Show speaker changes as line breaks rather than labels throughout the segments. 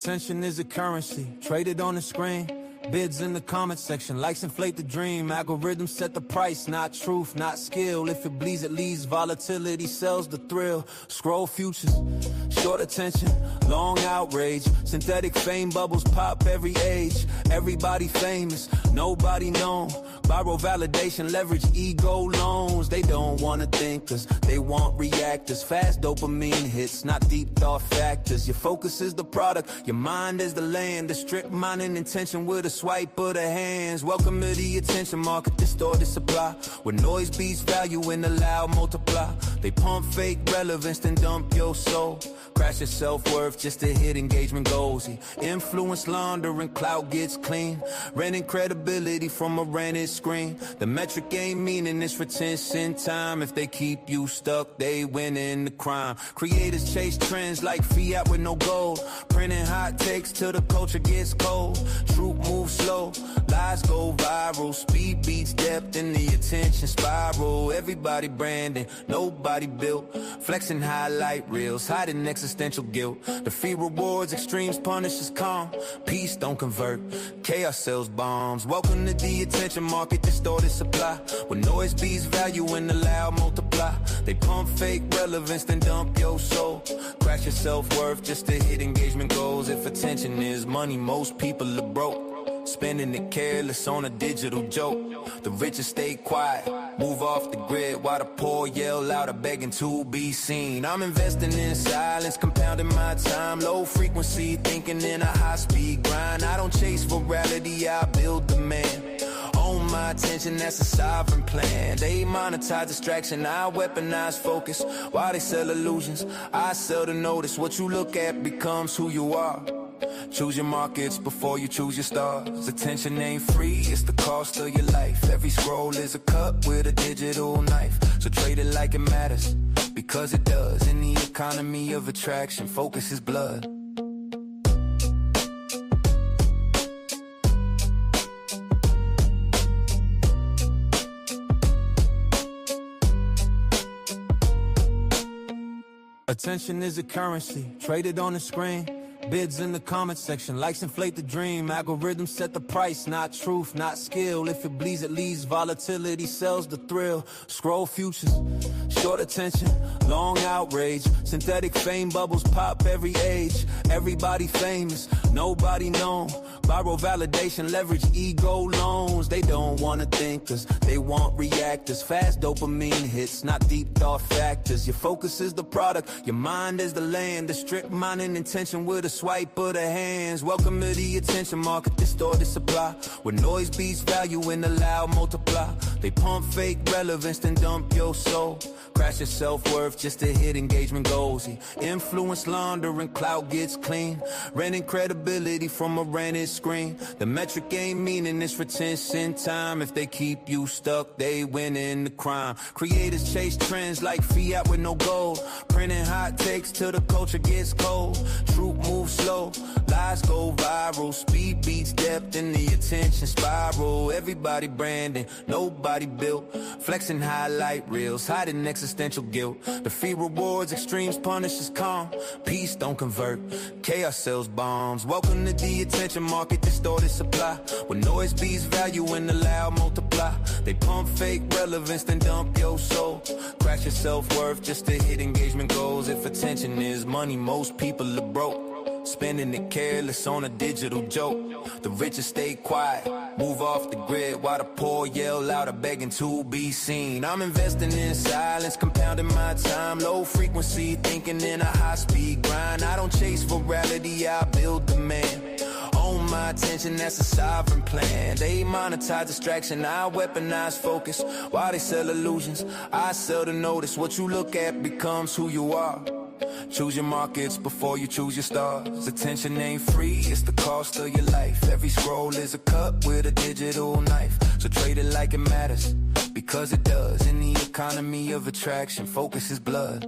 Attention is a currency, traded on the screen. Bids in the comment section, likes inflate the dream. Algorithms set the price, not truth, not skill. If it bleeds, it leads. Volatility sells the thrill. Scroll futures, short attention, long outrage. Synthetic fame bubbles pop every age. Everybody famous, nobody known. Borrow validation, leverage ego loans. They don't wanna think cause they want reactors. Fast dopamine hits, not deep thought factors. Your focus is the product, your mind is the land. The strict mind and intention with a swipe of the hands. Welcome to the attention market, distorted supply. Where noise beats value and the loud multiply. They pump fake relevance, then dump your soul. Crash your self-worth just to hit engagement goals. Influence laundering, clout gets clean. Renting credibility from a rented screen. The metric ain't meaning it's retention time. If they keep you stuck, they win in the crime. Creators chase trends like fiat with no gold. Printing hot takes till the culture gets cold. Truth moves slow, lies go viral. Speed beats depth in the attention spiral. Everybody branding, nobody built. Flexing highlight reels, hiding existential guilt. The fee rewards extremes, punishes calm. Peace don't convert, chaos sells bombs. Welcome to the attention market, distorted supply. Where noise beats value and the loud multiply. They pump fake relevance, then dump your soul. Crash your self-worth just to hit engagement goals. If attention is money, most people are broke. Spending it careless on a digital joke. The richest stay quiet, move off the grid, while the poor yell louder, begging to be seen. I'm investing in silence, compounding my time. Low frequency, thinking in a high-speed grind. I don't chase virality, I build demand. Own my attention, that's a sovereign plan. They monetize distraction, I weaponize focus. While they sell illusions, I sell the notice. What you look at becomes who you are. Choose your markets before you choose your stars. Attention ain't free, it's the cost of your life. Every scroll is a cut with a digital knife. So trade it like it matters, because it does. In the economy of attraction, focus is blood. Attention is a currency, traded on the screen. Bids in the comment section, likes inflate the dream. Algorithms set the price, not truth, not skill. If it bleeds, it leads. Volatility sells the thrill. Scroll futures, short attention, long outrage. Synthetic fame bubbles pop every age. Everybody famous, nobody known. Borrow validation, leverage ego loans. They don't wanna think cause they want reactors. Fast dopamine hits, not deep thought factors. Your focus is the product, your mind is the land. The strict mind and intention with a swipe of the hands. Welcome to the attention market, distorted supply. Where noise beats value and the loud multiply. They pump fake relevance, then dump your soul. Crash your self-worth just to hit engagement goals. Influence laundering, clout gets clean. Renting credibility from a rented screen. The metric ain't meaning it's retention time. If they keep you stuck, they win in the crime. Creators chase trends like fiat with no gold. Printing hot takes till the culture gets cold. Truth moves slow, lies go viral. Speed beats depth in the attention spiral. Everybody branding, nobody built. Flexing highlight reels, hiding existential guilt. The fee rewards extremes, punishes calm. Peace don't convert, chaos sells bombs. Welcome to the attention market, distorted supply. Where noise beats value and the loud multiply. They pump fake relevance, then dump your soul. Crash your self-worth just to hit engagement goals. If attention is money, most people are broke. Spending it careless on a digital joke. The richest stay quiet, move off the grid, while the poor yell louder, begging to be seen. I'm investing in silence, compounding my time. Low frequency, thinking in a high-speed grind. I don't chase virality, I build demand. Own my attention, that's a sovereign plan. They monetize distraction, I weaponize focus. While they sell illusions, I sell the notice. What you look at becomes who you are. Choose your markets before you choose your stars. Attention ain't free, it's the cost of your life. Every scroll is a cut with a digital knife. So trade it like it matters, because it does. In the economy of attraction, focus is blood.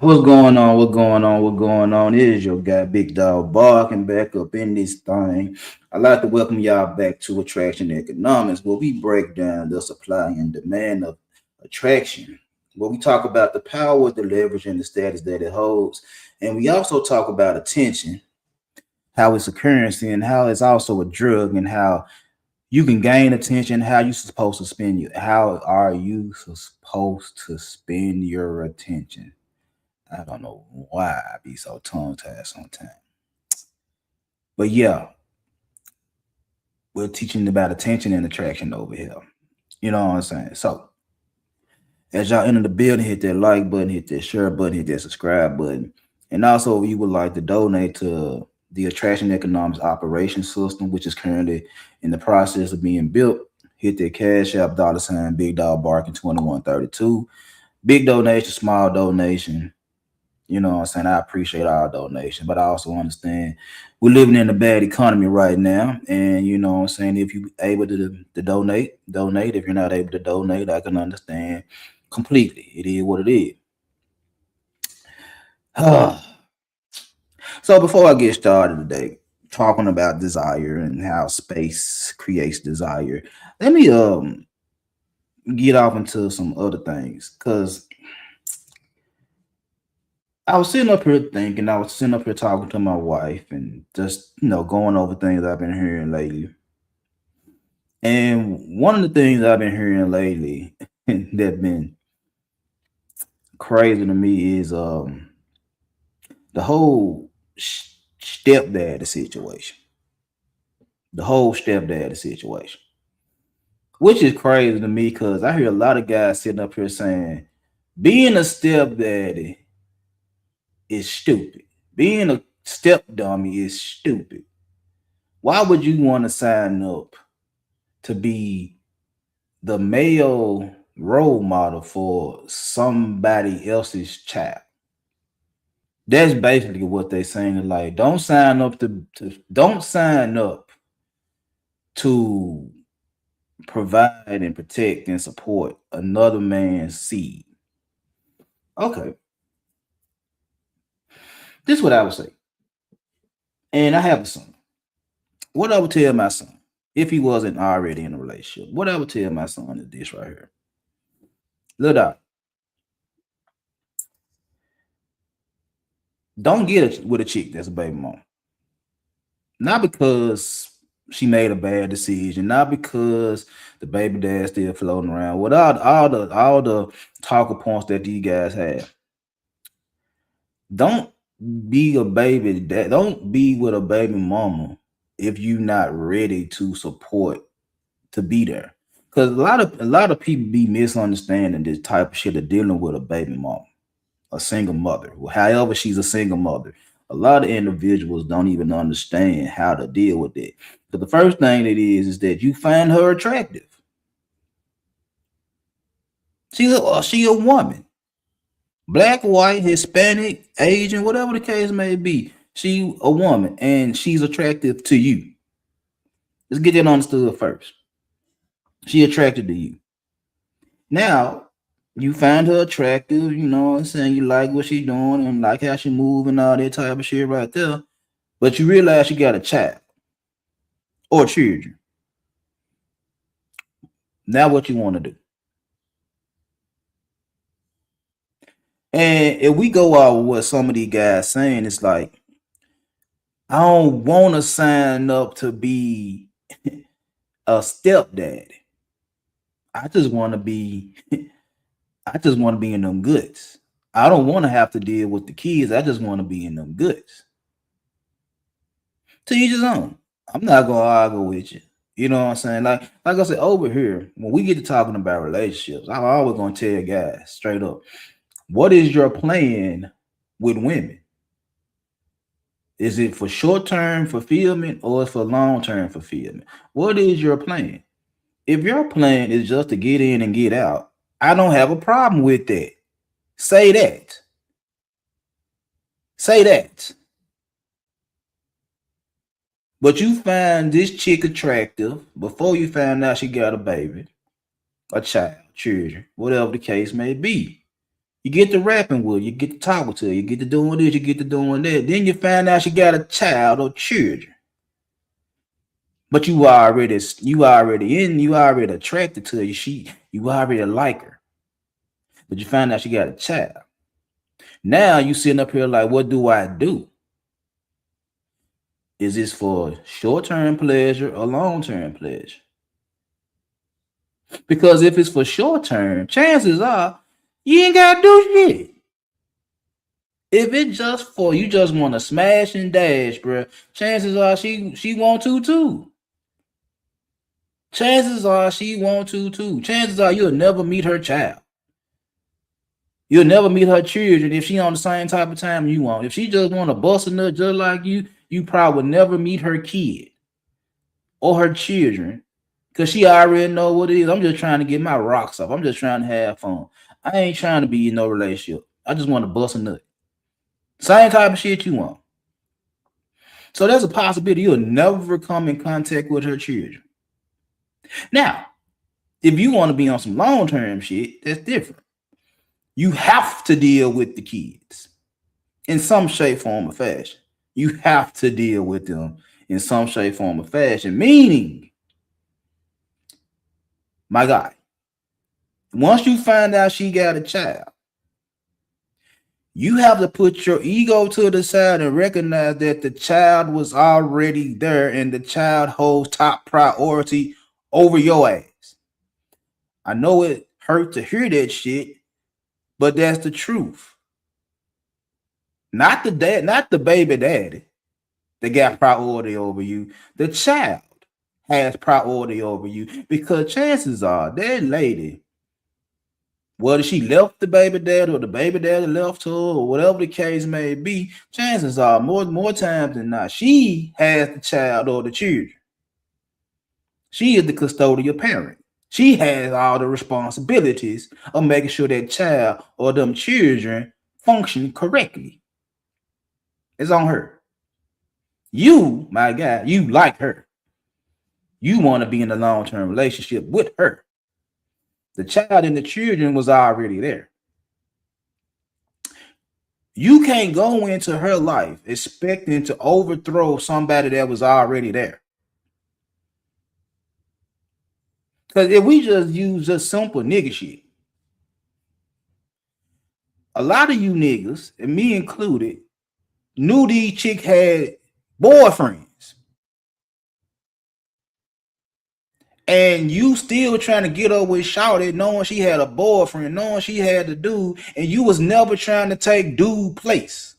What's going on? What's going on? What's going on? It is your guy, Big Dog, barking back up in this thing. I'd like to welcome y'all back to Attraction Economics, where we break down the supply and demand of attraction, where we talk about the power, the leverage, and the status that it holds. And we also talk about attention, how it's a currency, and how it's also a drug, and how you can gain attention, how you supposed to spend your, how are you supposed to spend your attention? I don't know why I be so tongue tied sometimes. But yeah, we're teaching about attention and attraction over here. You know what I'm saying? So as y'all enter the building, hit that like button, hit that share button, hit that subscribe button. And also if you would like to donate to the Attraction Economics Operation System, which is currently in the process of being built, hit that Cash App $ Big Dog Barking 2132. Big donation, small donation. You know what I'm saying? I appreciate all donations, but I also understand we're living in a bad economy right now. And you know what I'm saying? If you're able to donate, donate. If you're not able to donate, I can understand completely. It is what it is. So before I get started today, talking about desire and how space creates desire, let me get off into some other things. Cause I was sitting up here thinking, I was sitting up here talking to my wife and just, going over things I've been hearing lately. And one of the things I've been hearing lately that been crazy to me is the whole stepdad situation. The whole stepdad situation. Which is crazy to me because I hear a lot of guys sitting up here saying being a stepdaddy is stupid. Being a step dummy is stupid. Why would you want to sign up to be the male role model for somebody else's child? That's basically what they're saying. Like, don't sign up to provide and protect and support another man's seed. Okay. This is what I would say. And I have a son. What I would tell my son, if he wasn't already in a relationship, what I would tell my son is this right here. Look out. Don't get with a chick that's a baby mom. Not because she made a bad decision, not because the baby dad still floating around. Without all the talker points that these guys have. Don't be a baby dad. Don't be with a baby mama if you're not ready to support to be there. Because a lot of people be misunderstanding this type of shit of dealing with a baby mama, a single mother. However, she's a single mother. A lot of individuals don't even understand how to deal with it. But the first thing it is that you find her attractive. She a woman, black, white, Hispanic, Asian, whatever the case may be. She a woman and she's attractive to you. Let's get that understood first. She attracted to you. Now, you find her attractive, you know what I'm saying? You like what she doing and like how she move and all that type of shit right there. But you realize she got a child or children. Now what you want to do? And if we go out with what some of these guys saying, it's like, I don't want to sign up to be a stepdaddy. I just want to be I just want to be in them goods. I don't want to have to deal with the kids. I just want to be in them goods. To each his own. I'm not gonna argue with you. You know what I'm saying? Like I said, over here, when we get to talking about relationships, I'm always gonna tell you guys straight up, what is your plan with women? Is it for short-term fulfillment or for long-term fulfillment? What is your plan? If your plan is just to get in and get out, I don't have a problem with that. Say that. Say that. But you find this chick attractive before you find out she got a baby, a child, children, whatever the case may be. You get to rapping with her, you get to talking to her, you get to doing this, you get to doing that. Then you find out she got a child or children. But you already attracted to her. You already like her. But you find out she got a child. Now you sitting up here like, what do I do? Is this for short-term pleasure or long-term pleasure? Because if it's for short-term, chances are you ain't gotta do shit. If it's just for you just want to smash and dash, bro, chances are she want to too. Chances are she want to too. Chances are you'll never meet her child. You'll never meet her children if she on the same type of time you want. If she just want to bust a nut just like you probably will never meet her kid or her children because she already know what it is. I'm just trying to get my rocks off. I'm just trying to have fun. I ain't trying to be in no relationship. I just want to bust a nut. Same type of shit you want. So there's a possibility you'll never come in contact with her children. Now, if you want to be on some long-term shit, that's different. You have to deal with the kids in some shape, form, or fashion. You have to deal with them in some shape, form, or fashion. Meaning, my guy, once you find out she got a child, you have to put your ego to the side and recognize that the child was already there and the child holds top priority over your ass. I know it hurt to hear that shit, but that's the truth. Not the dad, not the baby daddy that got priority over you. The child has priority over you because chances are that lady, whether she left the baby daddy or the baby daddy left her or whatever the case may be, chances are more times than not, she has the child or the children. She is the custodial parent. She has all the responsibilities of making sure that child or them children function correctly. It's on her. You, my guy, you like her. You want to be in a long-term relationship with her. The child and the children was already there. You can't go into her life expecting to overthrow somebody that was already there. Because if we just use just simple nigga shit, a lot of you niggas, and me included, knew these chicks had boyfriends. And you still trying to get over with Shawty, knowing she had a boyfriend, knowing she had the dude, and you was never trying to take dude place.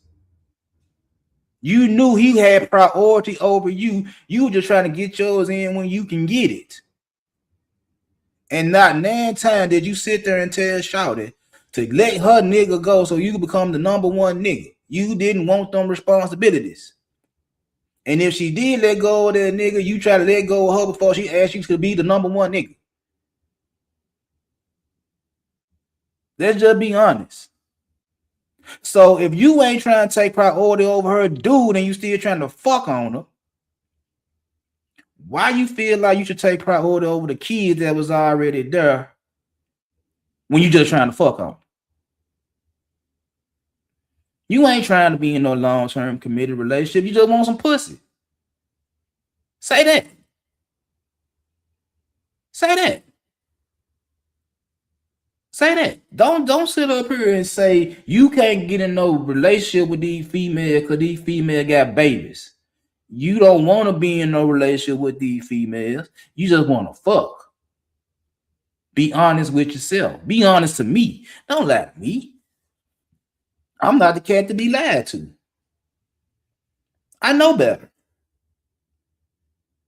You knew he had priority over you. You were just trying to get yours in when you can get it. And not 9 times did you sit there and tell Shawty to let her nigga go so you could become the number one nigga. You didn't want them responsibilities. And if she did let go of that nigga, you try to let go of her before she asked you to be the number one nigga. Let's just be honest. So if you ain't trying to take priority over her dude and you still trying to fuck on her, why you feel like you should take priority over the kids that was already there when you just trying to fuck on? You ain't trying to be in no long-term committed relationship. You just want some pussy. Say that. Say that. Say that. Don't sit up here and say you can't get in no relationship with these females because these females got babies. You don't want to be in no relationship with these females. You just want to fuck. Be honest with yourself. Be honest to me. Don't lie to me. I'm not the cat to be lied to. I know better.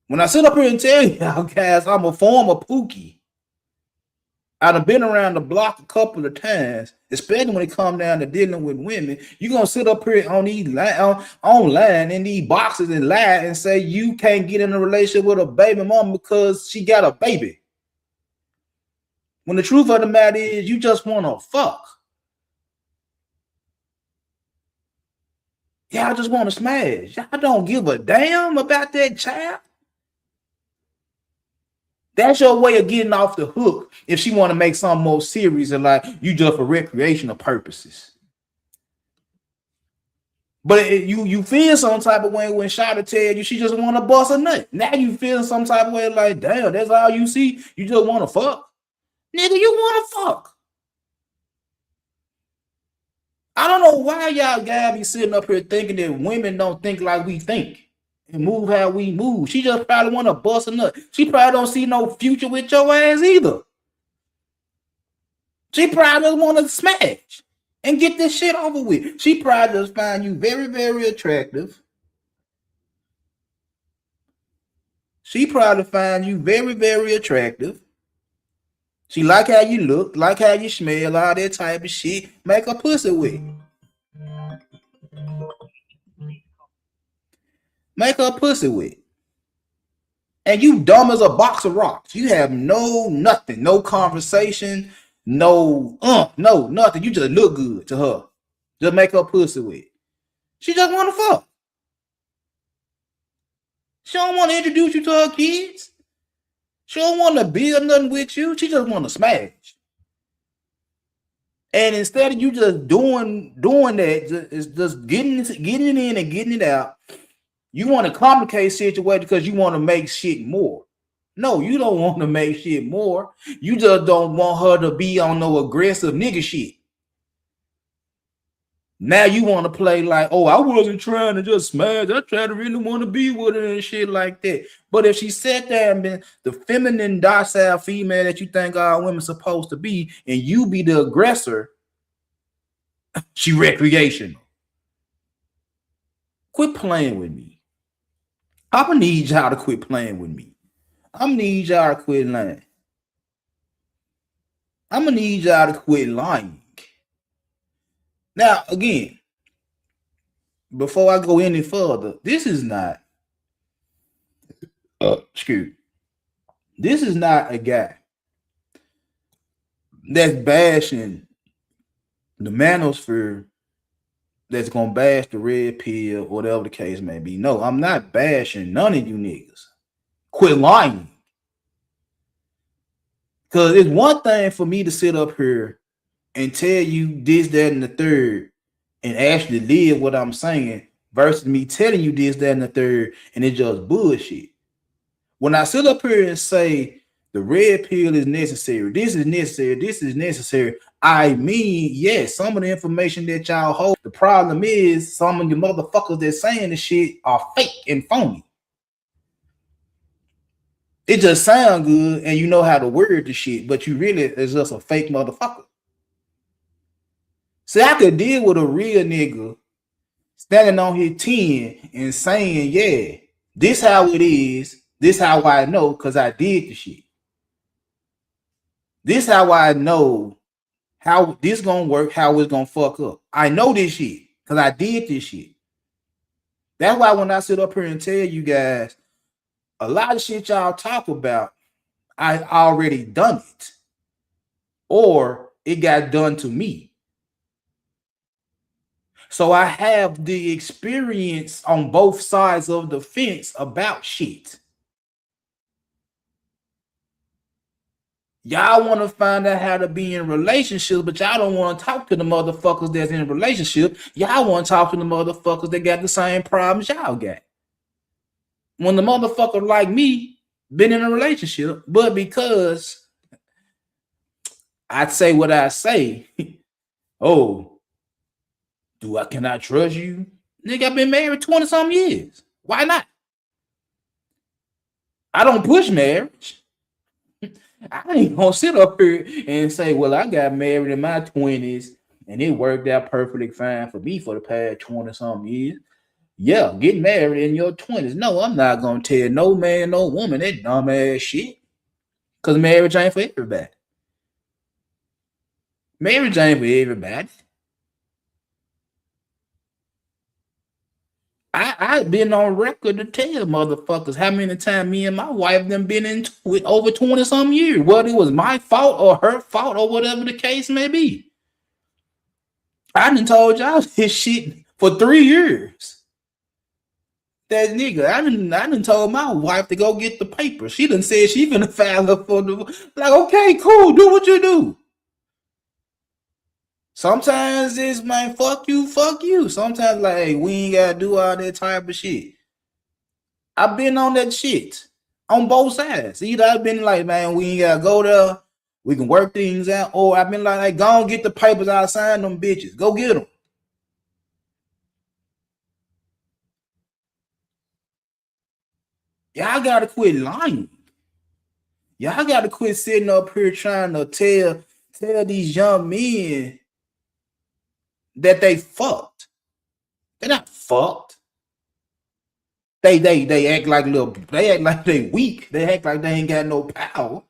When I sit up here and tell y'all guys I'm a former Pookie, I've been around the block a couple of times, especially when it comes down to dealing with women. You're going to sit up here on these online in these boxes and lie and say you can't get in a relationship with a baby mama because she got a baby. When the truth of the matter is you just want to fuck. Y'all just want to smash. Y'all don't give a damn about that child. That's your way of getting off the hook if she want to make something more serious and like you just for recreational purposes. But you feel some type of way when Shada tell you she just want to bust a nut. Now you feel some type of way like, damn, that's all you see. You just want to fuck, nigga. You want to fuck. I don't know why y'all guys be sitting up here thinking that women don't think like we think and move how we move. She just probably want to bust a nut. She probably don't see no future with your ass either. She probably just want to smash and get this shit over with. She probably just find you very, very attractive. She probably find you very, very attractive. She like how you look, like how you smell, all that type of shit. Make her pussy wet. Make her pussy wet. And you dumb as a box of rocks. You have no nothing, no conversation, no nothing. You just look good to her. Just make her pussy wet. She just want to fuck. She don't want to introduce you to her kids. She don't want to build nothing with you. She just want to smash. And instead of you just doing that, it's just getting it in and getting it out. You want to complicate situation because you want to make shit more. No, you don't want to make shit more. You just don't want her to be on no aggressive nigga shit. Now you want to play like, oh, I wasn't trying to just smash. I tried to really want to be with her and shit like that. But if she sat there and been the feminine, docile female that you think all women supposed to be, and you be the aggressor, she recreational. Quit playing with me. I'm gonna need y'all to quit playing with me. I'm gonna need y'all to quit lying. I'm gonna need y'all to quit lying. Now, again, before I go any further, this is not this is not a guy that's bashing the manosphere, that's gonna bash the red pill, whatever the case may be. No, I'm not bashing none of you niggas. Quit lying. Because it's one thing for me to sit up here and tell you this, that, and the third, and actually live what I'm saying, versus me telling you this, that, and the third, and it's just bullshit. When I sit up here and say the red pill is necessary, this is necessary, this is necessary, I mean, yes, some of the information that y'all hold. The problem is some of the motherfuckers that saying the shit are fake and phony. It just sounds good and you know how to word the shit, but you really is just a fake motherfucker. See, I could deal with a real nigga standing on his 10 and saying, yeah, this how it is, this how I know because I did the shit. This how I know how this gonna work, how it's gonna fuck up. I know this shit because I did this shit. That's why when I sit up here and tell you guys, a lot of shit y'all talk about, I already done it. Or it got done to me. So I have the experience on both sides of the fence about shit. Y'all want to find out how to be in relationships, but y'all don't want to talk to the motherfuckers that's in a relationship. Y'all want to talk to the motherfuckers that got the same problems y'all got. When the motherfucker like me been in a relationship, but because I say what I say, oh, can I trust you? Nigga, I've been married 20-some years. Why not? I don't push marriage. I ain't gonna sit up here and say, well, I got married in my 20s and it worked out perfectly fine for me for the past 20-some years. Yeah, get married in your 20s. No, I'm not gonna tell no man, no woman that dumb ass shit. Because marriage ain't for everybody. Marriage ain't for everybody. I've been on record to tell motherfuckers how many times me and my wife done been into it over 20-some years. Whether it was my fault or her fault or whatever the case may be. I done told y'all this shit for 3 years. That nigga, I done told my wife to go get the paper. She done said she finna file her for the like. Okay, cool. Do what you do. Sometimes it's man, fuck you, fuck you. Sometimes like, hey, we ain't gotta do all that type of shit. I've been on that shit on both sides. Either I've been like, man, we ain't gotta go there. We can work things out. Or I've been like, hey, go and get the papers. I'll sign them bitches. Go get them. Y'all gotta quit lying. Y'all gotta quit sitting up here trying to tell these young men that they fucked. They're not fucked. They act like they weak. They act like they ain't got no power.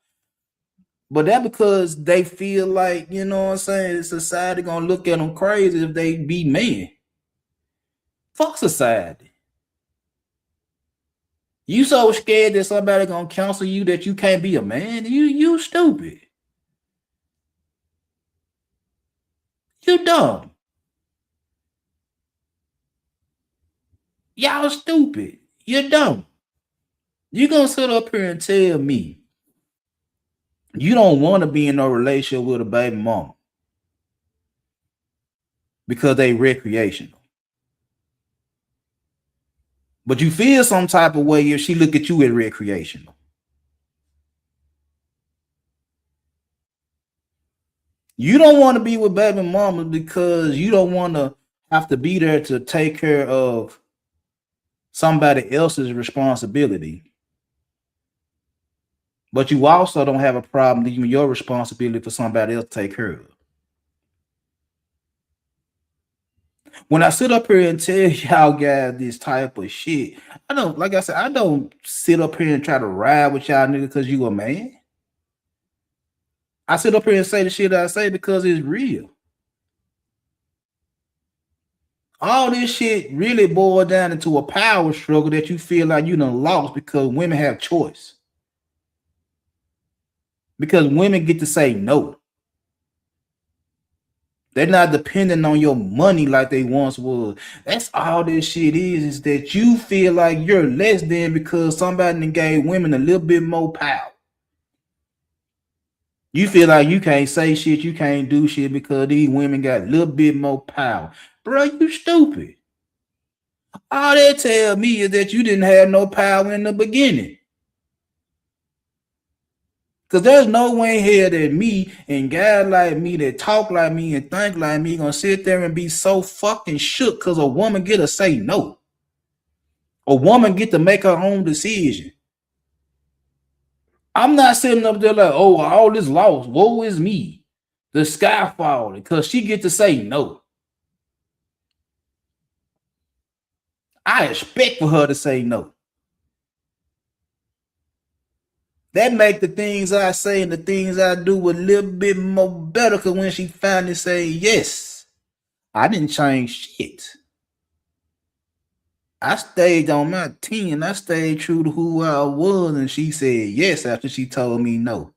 But that because they feel like, you know what I'm saying, society gonna look at them crazy if they be men. Fuck society. You so scared that somebody gonna counsel you that you can't be a man? You stupid. You dumb. Y'all stupid. You're dumb. You gonna sit up here and tell me you don't want to be in a relationship with a baby mama because they recreational. But you feel some type of way if she look at you as recreational. You don't want to be with baby mama because you don't want to have to be there to take care of somebody else's responsibility. But you also don't have a problem leaving your responsibility for somebody else to take care of. When I sit up here and tell y'all guys this type of shit, I don't, like I said, I don't sit up here and try to ride with y'all niggas because you a man. I sit up here and say the shit I say because it's real. All this shit really boils down into a power struggle that you feel like you done lost because women have choice. Because women get to say no. They're not depending on your money like they once was. That's all this shit is that you feel like you're less than because somebody gave women a little bit more power. You feel like you can't say shit, you can't do shit because these women got a little bit more power. Bro, you stupid. All they tell me is that you didn't have no power in the beginning. Because there's no way here that me and guys like me that talk like me and think like me gonna sit there and be so fucking shook because a woman get to say no. A woman get to make her own decision. I'm not sitting up there like, oh, all this lost. Woe is me. The sky falling because she get to say no. I expect for her to say no. That make the things I say and the things I do a little bit more better because when she finally say yes, I didn't change shit. I stayed on my 10. I stayed true to who I was, and she said yes after she told me no.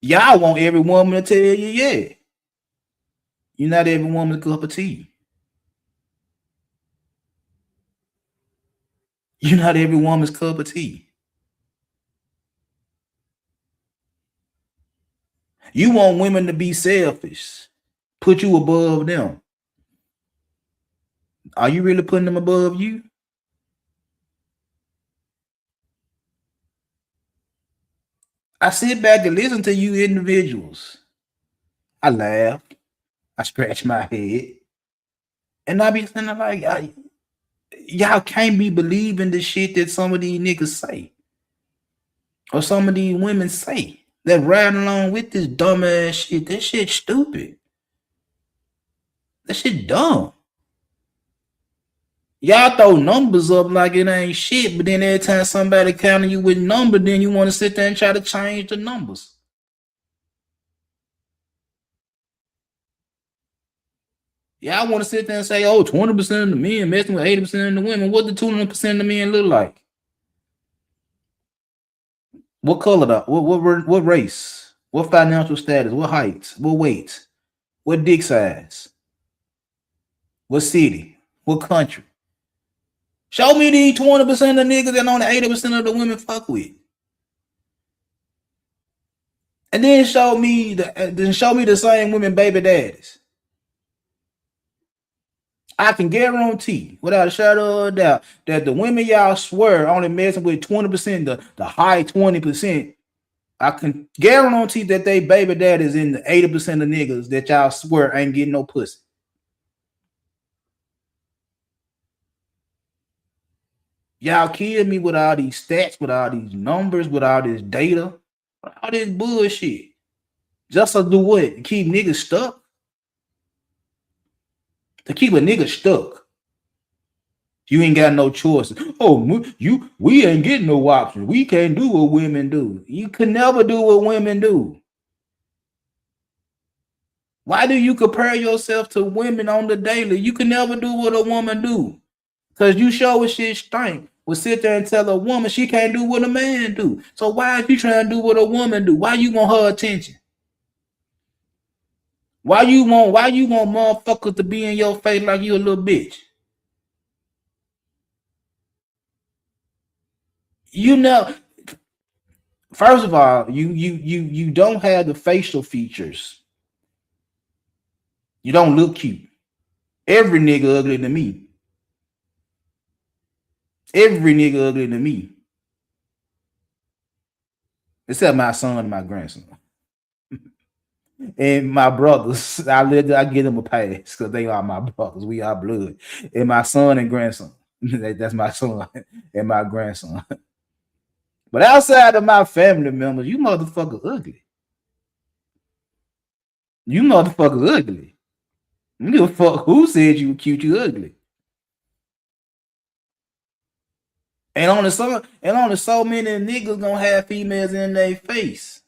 Y'all want every woman to tell you yeah. You're not every woman's cup of tea. You're not every woman's cup of tea. You want women to be selfish, put you above them. Are you really putting them above you? I sit back and listen to you individuals. I laugh. I scratch my head. And I be saying like, y'all can't be believing the shit that some of these niggas say. Or some of these women say. That riding along with this dumbass shit. That shit stupid. That shit dumb. Y'all throw numbers up like it ain't shit, but then every time somebody counting you with number, then you want to sit there and try to change the numbers. Y'all want to sit there and say, oh, 20% of the men messing with 80% of the women. What the 20% of the men look like? What color? What race? What financial status? What height? What weight? What dick size? What city? What country? Show me these 20% of the niggas that only 80% of the women fuck with. And then show me the same women baby daddies. I can guarantee, without a shadow of a doubt, that the women y'all swear only messing with 20%, the high 20%. I can guarantee that they baby daddies in the 80% of niggas that y'all swear ain't getting no pussy. Y'all kill me with all these stats, with all these numbers, with all this data, all this bullshit. Just to do what? Keep niggas stuck? To keep a nigga stuck. You ain't got no choices. Oh, we ain't getting no options. We can't do what women do. You can never do what women do. Why do you compare yourself to women on the daily? You can never do what a woman do. Because you show a shit stink. Will sit there and tell a woman she can't do what a man do. So why if you trying to do what a woman do? Why you want her attention? Why you want motherfuckers to be in your face like you a little bitch? You know, first of all, you don't have the facial features. You don't look cute. Every nigga ugly to me. Every nigga ugly to me. Except my son and my grandson. And my brothers. I give them a pass because they are my brothers. We are blood. And my son and grandson. That's my son and my grandson. But outside of my family members, you motherfuckers ugly. You motherfuckers ugly. You give a fuck who said you were cute, you ugly. And only so many niggas gonna have females in their face.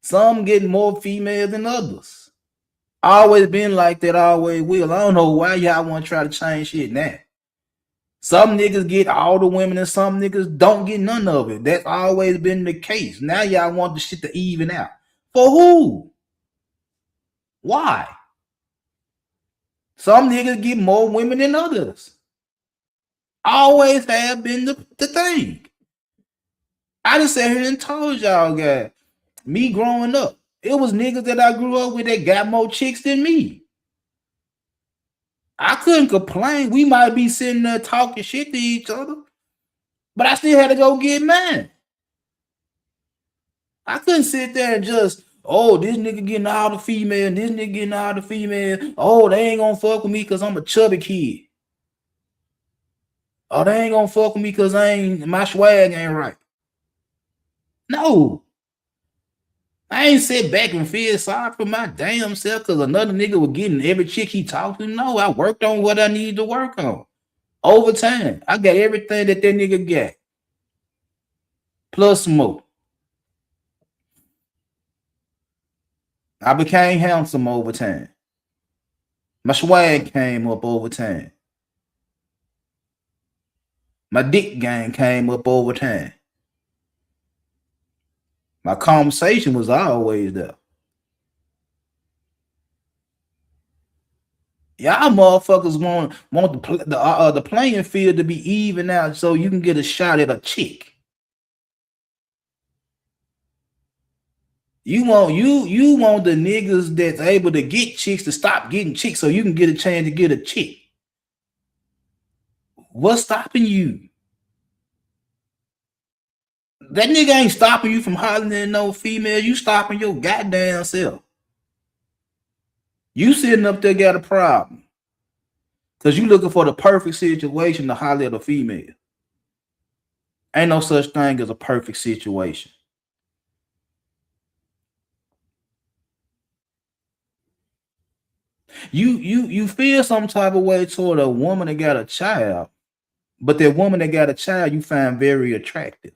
Some getting more females than others. Always been like that, always will. I don't know why y'all want to try to change shit now. Some niggas get all the women and some niggas don't get none of it. That's always been the case. Now y'all want the shit to even out. For who? Why? Some niggas get more women than others. Always have been the thing. I just sat here and told y'all, guys, me growing up, it was niggas that I grew up with that got more chicks than me. I couldn't complain. We might be sitting there talking shit to each other, but I still had to go get mine. I couldn't sit there and just, oh, this nigga getting all the female, and this nigga getting all the female. Oh, they ain't gonna fuck with me because I'm a chubby kid. Oh, they ain't gonna fuck with me because my swag ain't right. No. I ain't sit back and feel sorry for my damn self because another nigga was getting every chick he talked to. No, I worked on what I needed to work on. Over time, I got everything that nigga got. Plus more. I became handsome over time. My swag came up over time. My dick game came up over time. My conversation was always there. Y'all motherfuckers want the playing field to be even out so you can get a shot at a chick. You want the niggas that's able to get chicks to stop getting chicks so you can get a chance to get a chick. What's stopping you? That nigga ain't stopping you from hollering at no female. You stopping your goddamn self. You sitting up there got a problem. Because you looking for the perfect situation to holler at a female. Ain't no such thing as a perfect situation. You feel some type of way toward a woman that got a child, but that woman that got a child you find very attractive.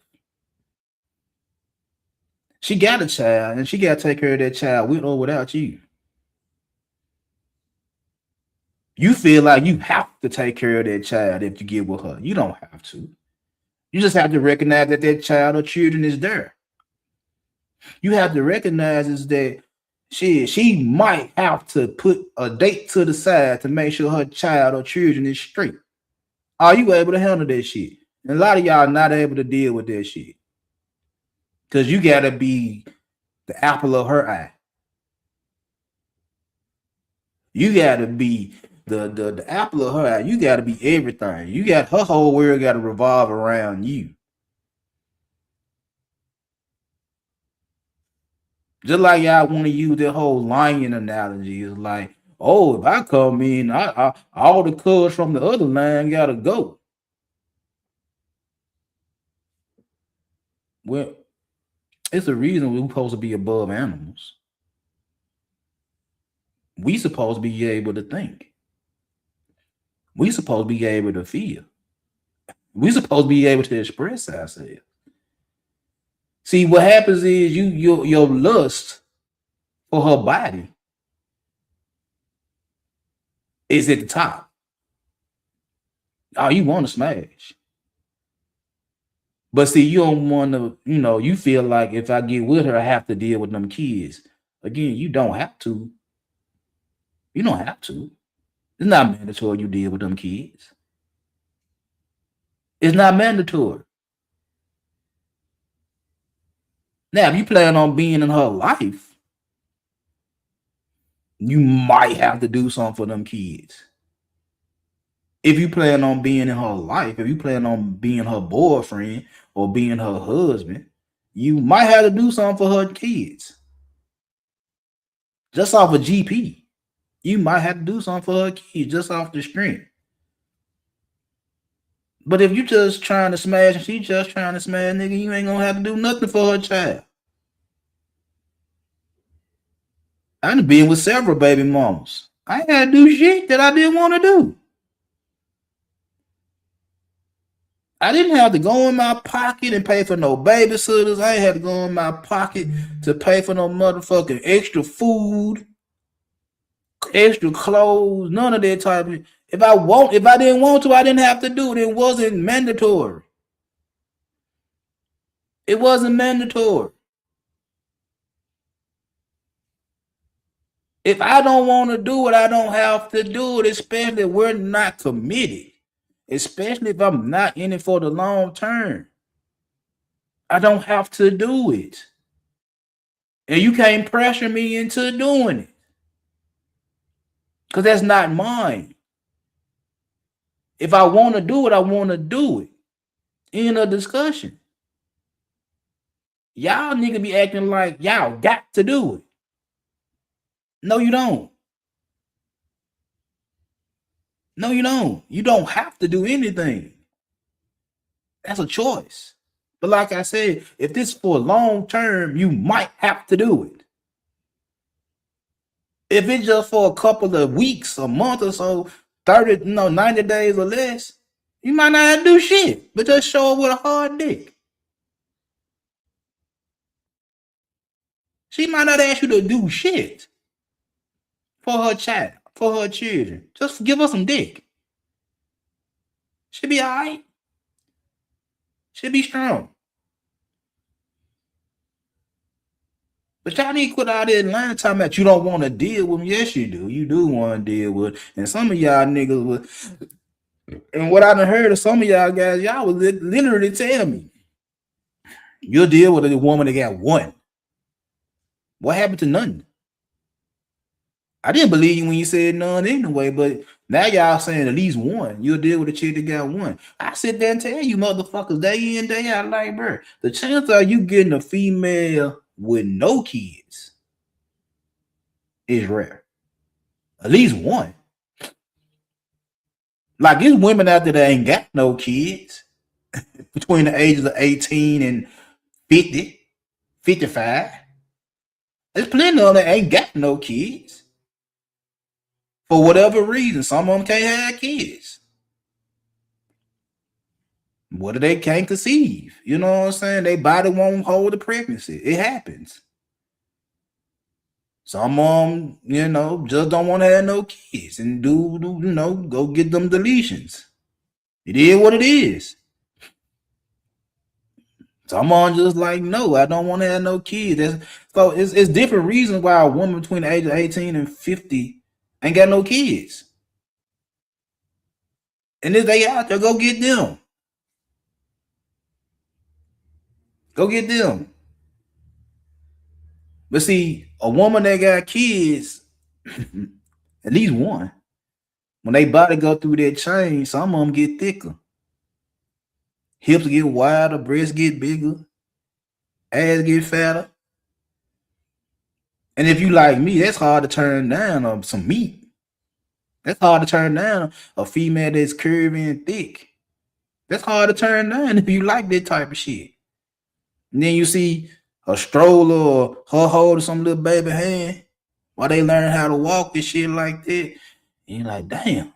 She got a child and she got to take care of that child with or without you. You feel like you have to take care of that child if you get with her. You don't have to. You just have to recognize that child or children is there. You have to recognize is that she might have to put a date to the side to make sure her child or children is straight. Are you able to handle that shit? And a lot of y'all not able to deal with that shit. Because you gotta be the apple of her eye. You gotta be the apple of her eye. You gotta be everything. You got her whole world gotta revolve around you. Just like y'all want to use that whole lion analogy. It's like, oh, if I come in, I all the cubs from the other line gotta go. Well, it's a reason we're supposed to be above animals. We supposed to be able to think. We supposed to be able to feel. We supposed to be able to express ourselves. See, what happens is your lust for her body is at the top. Oh, you want to smash. But see, you don't want to, you feel like if I get with her, I have to deal with them kids. Again, you don't have to. You don't have to. It's not mandatory you deal with them kids. It's not mandatory. Now, if you plan on being in her life, you might have to do something for them kids. If you plan on being in her life, if you plan on being her boyfriend or being her husband, you might have to do something for her kids. Just off a GP. You might have to do something for her kids just off the strength. But if you just trying to smash and she just trying to smash, nigga, you ain't gonna have to do nothing for her child. I done been with several baby mamas. I ain't had to do shit that I didn't want to do. I didn't have to go in my pocket and pay for no babysitters. I ain't had to go in my pocket to pay for no motherfucking extra food, extra clothes, none of that type of. If I didn't want to, I didn't have to do it. It wasn't mandatory. It wasn't mandatory. If I don't want to do it, I don't have to do it, especially if we're not committed. Especially if I'm not in it for the long term. I don't have to do it. And you can't pressure me into doing it. Because that's not mine. If I want to do it, I want to do it. End of discussion. Y'all nigga be acting like y'all got to do it. No, you don't. No, you don't. You don't have to do anything. That's a choice. But like I said, if this is for long term, you might have to do it. If it's just for a couple of weeks, a month or so, 90 days or less, you might not have to do shit, but just show up with a hard dick. She might not ask you to do shit for her child, for her children. Just give her some dick. She'll be all right. She'll be strong. But y'all need to quit out there lying talking about you don't want to deal with them. Yes, you do. You do want to deal with. And some of y'all niggas would. And what I done heard of some of y'all guys, y'all would literally tell me, you'll deal with a woman that got one. What happened to none? I didn't believe you when you said none anyway, but now y'all saying at least one. You'll deal with a chick that got one. I sit there and tell you motherfuckers day in, day out, like, bro, the chance of you getting a female with no kids is rare. At least one. Like, there's women out there that ain't got no kids between the ages of 18 and 50, 55. There's plenty of them that ain't got no kids. For whatever reason, some of them can't have kids. What if they can't conceive? You know what I'm saying? Their body won't hold the pregnancy. It happens. Some of them, just don't want to have no kids and go get them deletions. It is what it is. Someone just like, no, I don't want to have no kids. So it's different reasons why a woman between the age of 18 and 50 ain't got no kids. And if they out there, go get them. Go get them. But see, a woman that got kids, at least one, when they body go through that change, some of them get thicker. Hips get wider, breasts get bigger, ass get fatter. And if you like me, that's hard to turn down on some meat. That's hard to turn down a female that's curvy and thick. That's hard to turn down if you like that type of shit. And then you see a stroller or her holding some little baby hand while they learn how to walk and shit like that. And you're like, damn.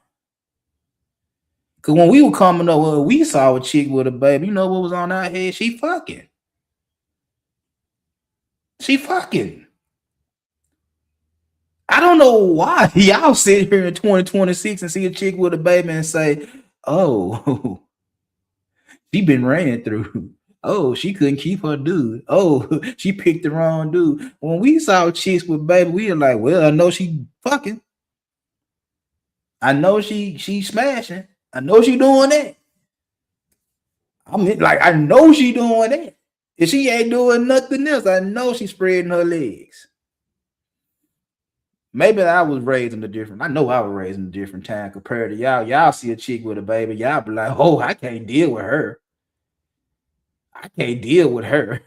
Because when we were coming up, we saw a chick with a baby. You know what was on our head? She fucking. She fucking. I don't know why y'all sit here in 2026 and see a chick with a baby and say, oh, she been ran through. Oh, she couldn't keep her dude. Oh, she picked the wrong dude. When we saw chicks with baby, we were like, well, I know she fucking. I know she smashing. I know she doing that. I mean, like, I know she doing that. If she ain't doing nothing else, I know she's spreading her legs. Maybe I was raised in a different. I know I was raised in a different time compared to y'all. Y'all see a chick with a baby, y'all be like, oh, I can't deal with her. I can't deal with her.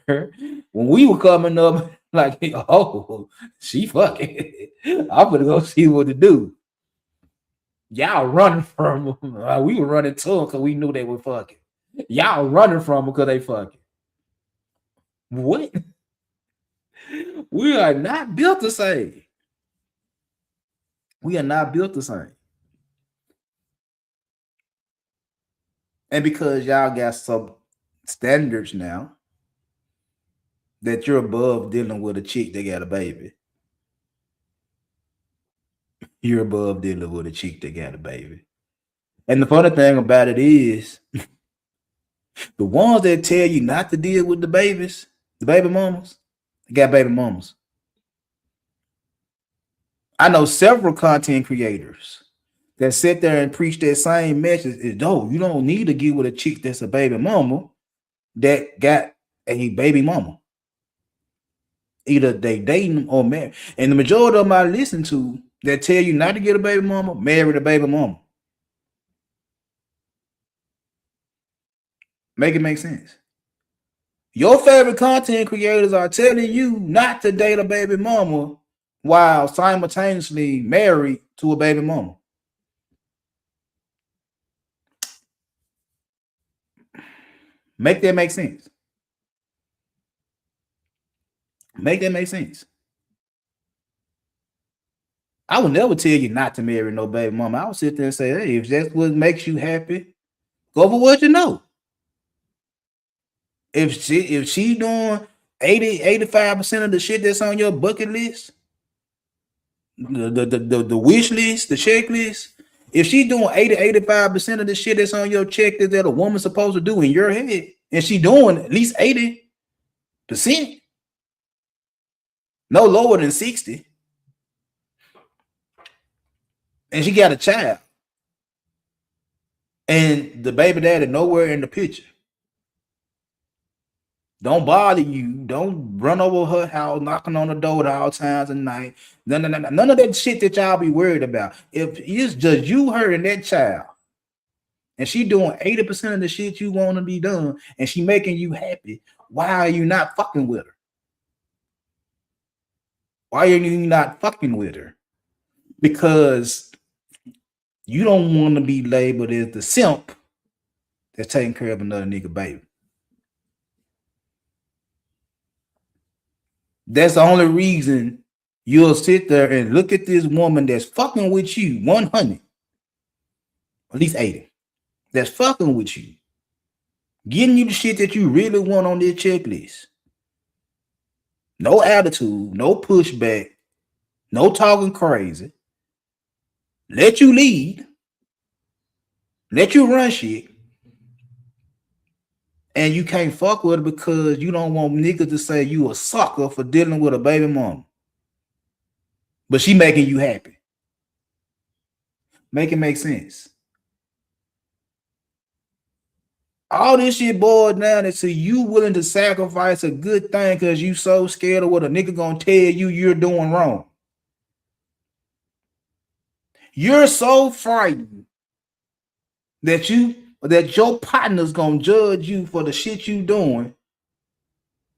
When we were coming up, like, oh, she fucking. I'm gonna go see what to do. Y'all running from them. We were running to them because we knew they were fucking. Y'all running from them because they fucking. What? We are not built the same. We are not built the same. And because y'all got some standards now that you're above dealing with a chick that got a baby. You're above dealing with a chick that got a baby. And the funny thing about it is, the ones that tell you not to deal with the babies, the baby mamas, they got baby mamas. I know several content creators that sit there and preach that same message is, no, you don't need to get with a chick that's a baby mama that got a baby mama. Either they dating or married. And the majority of them I listen to that tell you not to get a baby mama, marry the baby mama. Make it make sense. Your favorite content creators are telling you not to date a baby mama while simultaneously married to a baby mama. Make that make sense. Make that make sense. I would never tell you not to marry no baby mama. I would sit there and say, hey, if that's what makes you happy, go for what you know. If she doing 85% of the shit that's on your bucket list, the wish list, the checklist, if she doing 85% of the shit that's on your checklist that a woman's supposed to do in your head, and she doing at least 80%, no lower than 60, and she got a child, and the baby daddy nowhere in the picture, don't bother you. Don't run over her house, knocking on the door at all times of night. None of that shit that y'all be worried about. If it's just you, her, and that child, and she doing 80% of the shit you want to be done, and she making you happy, why are you not fucking with her? Why are you not fucking with her? Because you don't want to be labeled as the simp that's taking care of another nigga baby. That's the only reason you'll sit there and look at this woman that's fucking with you 100, at least 80, that's fucking with you, getting you the shit that you really want on this checklist. No attitude, no pushback, no talking crazy. Let you lead, let you run shit, And you can't fuck with her because you don't want niggas to say you a sucker for dealing with a baby mama. But she making you happy. Make it make sense. All this shit boils down into you willing to sacrifice a good thing because you so scared of what a nigga gonna tell you you're doing wrong. You're so frightened that your partner's gonna judge you for the shit you doing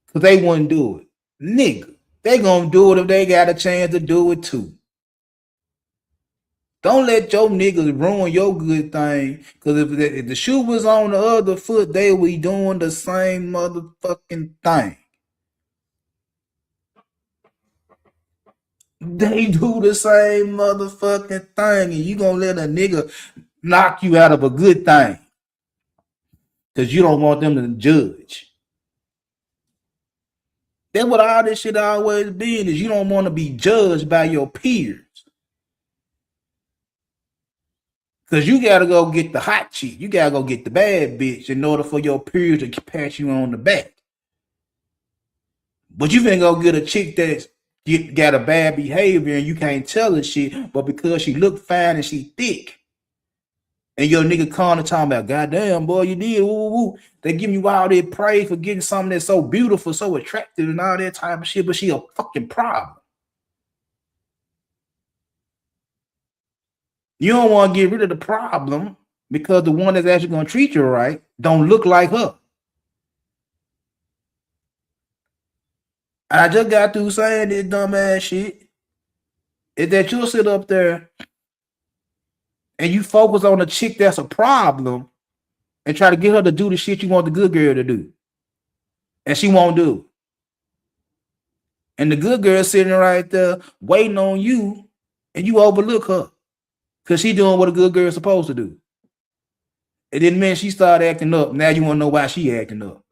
because they wouldn't do it. Nigga, they gonna do it if they got a chance to do it too. Don't let your niggas ruin your good thing. Because if the shoe was on the other foot, they be doing the same motherfucking thing. They do the same motherfucking thing. And you gonna let a nigga knock you out of a good thing. Because you don't want them to judge. That's what all this shit always been, is you don't want to be judged by your peers. Because you got to go get the hot chick. You got to go get the bad bitch in order for your peers to pat you on the back. But you finna go get a chick that's got a bad behavior and you can't tell her shit, but because she look fine and she thick, and your nigga calling talking about, goddamn, boy, you did, woo. They giving you all that praise for getting something that's so beautiful, so attractive and all that type of shit, but she a fucking problem. You don't want to get rid of the problem because the one that's actually going to treat you right don't look like her. I just got through saying this dumbass shit. Is that you'll sit up there and you focus on a chick that's a problem and try to get her to do the shit you want the good girl to do. And she won't do. And the good girl sitting right there waiting on you and you overlook her. Because she doing what a good girl is supposed to do. It didn't mean she started acting up. Now you want to know why she acting up.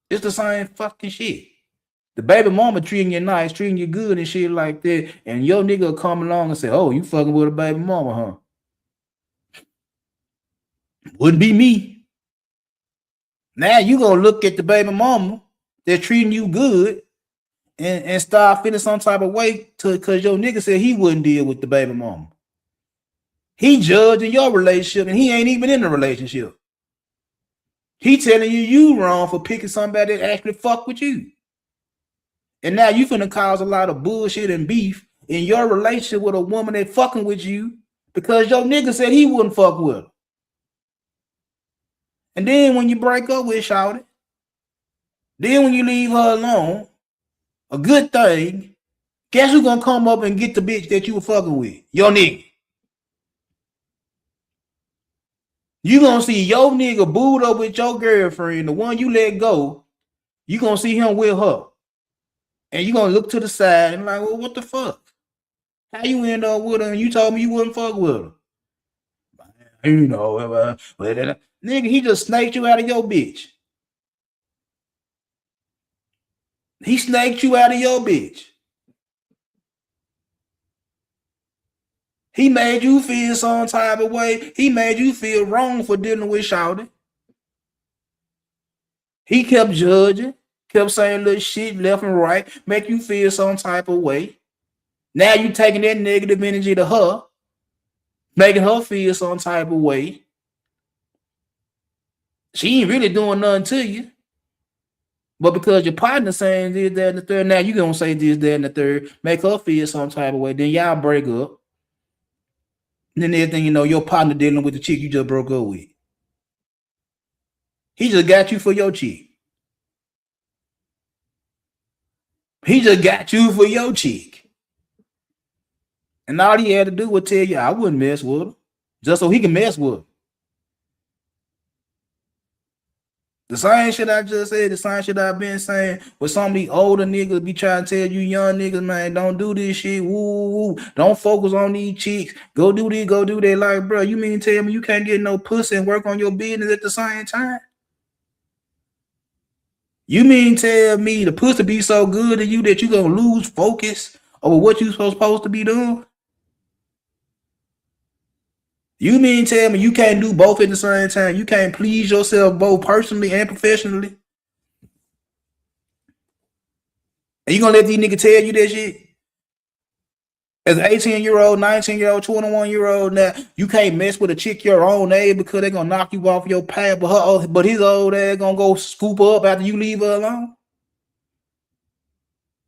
It's the same fucking shit. The baby mama treating you nice, treating you good and shit like that. And your nigga will come along and say, oh, you fucking with a baby mama, huh? Wouldn't be me. Now you gonna look at the baby mama that's treating you good and start feeling some type of way because your nigga said he wouldn't deal with the baby mama. He judging your relationship and he ain't even in the relationship. He telling you wrong for picking somebody that actually fuck with you. And now you finna cause a lot of bullshit and beef in your relationship with a woman that fucking with you because your nigga said he wouldn't fuck with her. And then when you break up with shawty, then when you leave her alone, a good thing, guess who's gonna come up and get the bitch that you were fucking with? Your nigga. You gonna see your nigga booed up with your girlfriend, the one you let go. You gonna see him with her. And you gonna look to the side and like, well, what the fuck? How you end up with her and you told me you wouldn't fuck with her? You know, nigga, he just snaked you out of your bitch. He snaked you out of your bitch. He made you feel some type of way. He made you feel wrong for dealing with shawty. He kept judging, kept saying little shit left and right, make you feel some type of way. Now you taking that negative energy to her, making her feel some type of way. She ain't really doing nothing to you. But because your partner saying this, that, and the third, now you gonna say this, that, and the third, make her feel some type of way. Then y'all break up. And then everything you know, your partner dealing with the chick you just broke up with. He just got you for your chick. He just got you for your chick. And all he had to do was tell you, I wouldn't mess with her. Just so he can mess with her. The same shit I just said, the same shit I've been saying, with some of these older niggas be trying to tell you young niggas, man, don't do this shit, woo. Don't focus on these chicks. Go do this, go do that. Like, bro, you mean tell me you can't get no pussy and work on your business at the same time? You mean tell me the pussy be so good to you that you gonna lose focus over what you supposed to be doing? You mean tell me you can't do both at the same time? You can't please yourself both personally and professionally? And you gonna let these niggas tell you that shit? As an 18-year-old, 19-year-old, 21-year-old, now you can't mess with a chick your own age because they're gonna knock you off your path, but his old ass gonna go scoop her up after you leave her alone.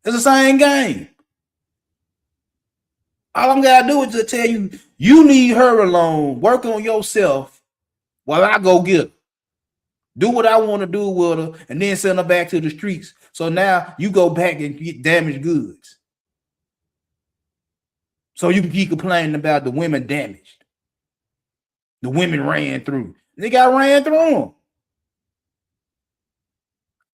It's the same game. All I'm gotta do is just tell you, you leave her alone, work on yourself while I go get her. Do what I want to do with her, and then send her back to the streets. So now you go back and get damaged goods. So you can keep complaining about the women damaged. The women ran through. They got ran through them.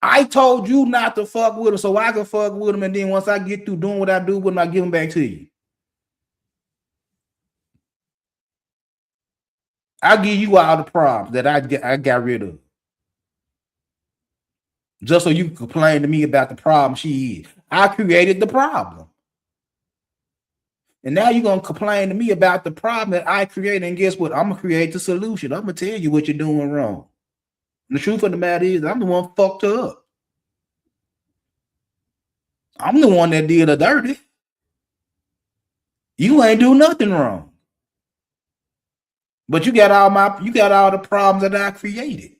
I told you not to fuck with them so I can fuck with them, and then once I get through doing what I do with them, I give them back to you. I'll give you all the problems that I got rid of. Just so you can complain to me about the problem she is. I created the problem. And now you're going to complain to me about the problem that I created. And guess what? I'm going to create the solution. I'm going to tell you what you're doing wrong. And the truth of the matter is, I'm the one fucked her up. I'm the one that did her dirty. You ain't do nothing wrong. But you got all the problems that I created.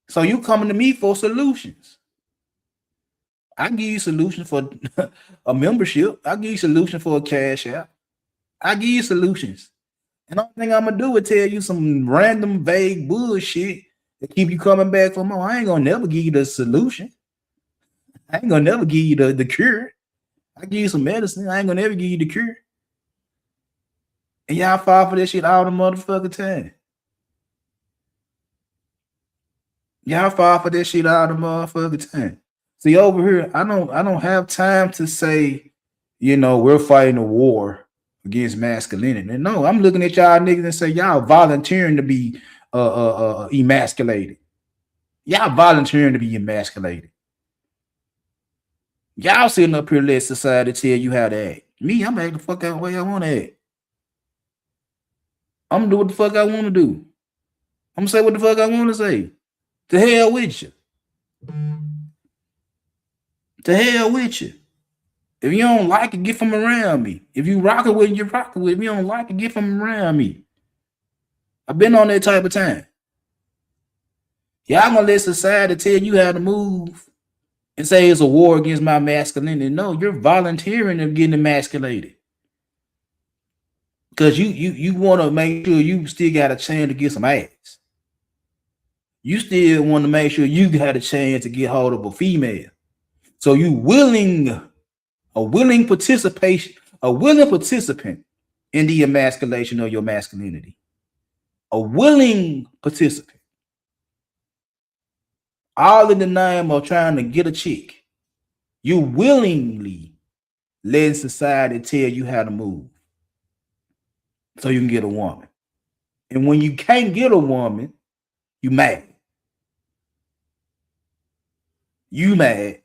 So you coming to me for solutions. I give you solutions for a membership. I give you solutions for a cash app. I give you solutions. And the only thing I'm gonna do is tell you some random vague bullshit that keep you coming back for more. I ain't gonna never give you the solution. I ain't gonna never give you the cure. I give you some medicine. I ain't gonna never give you the cure. And y'all fall for that shit all the motherfucking time. Y'all fall for that shit all the motherfucking time. See, over here, I don't have time to say, we're fighting a war against masculinity. And no, I'm looking at y'all niggas and say y'all volunteering to be emasculated. Y'all volunteering to be emasculated. Y'all sitting up here let society tell you how to act. Me, I'm acting the fuck out the way I want to act. I'm gonna do what the fuck I want to do. I'm gonna say what the fuck I want to say. To hell with you. To hell with you. If you don't like it, get from around me. If you rocking with it, you rocking with it. If you don't like it, get from around me. I've been on that type of time. Y'all gonna let society tell you how to move and say it's a war against my masculinity. No, you're volunteering of getting emasculated. Because you want to make sure you still got a chance to get some ass. You still want to make sure you got a chance to get hold of a female. So you a willing participant in the emasculation of your masculinity. A willing participant. All in the name of trying to get a chick. You willingly let society tell you how to move. So you can get a woman. And when you can't get a woman, you mad. You mad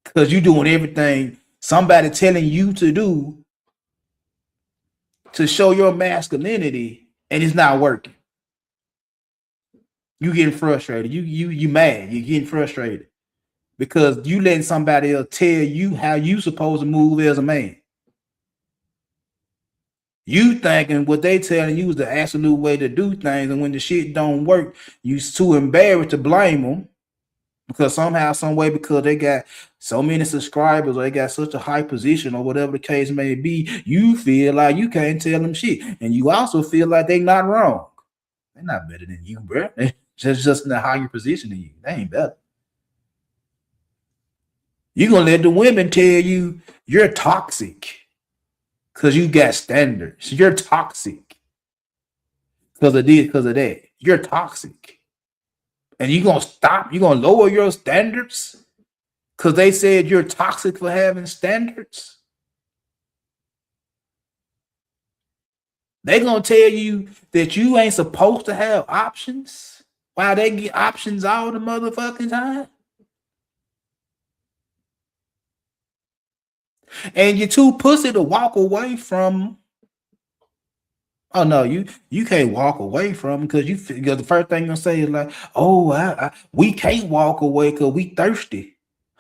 because you doing everything somebody telling you to do to show your masculinity, and it's not working. You getting frustrated. You mad. You getting frustrated because you letting somebody else tell you how you supposed to move as a man. You thinking what they telling you is the absolute way to do things, and when the shit don't work, you too embarrassed to blame them. Because somehow, some way, because they got so many subscribers or they got such a high position or whatever the case may be, you feel like you can't tell them shit. And you also feel like they're not wrong. They're not better than you, bro. They're just in a higher position than you. They ain't better. You're going to let the women tell you you're toxic because you got standards. You're toxic because of this, because of that. You're toxic. And you're going to stop? You're going to lower your standards? Because they said you're toxic for having standards? They're going to tell you that you ain't supposed to have options while they get options all the motherfucking time? And you're too pussy to walk away from Oh no, you can't walk away from them because because the first thing you're gonna say is like, oh, we can't walk away because we thirsty.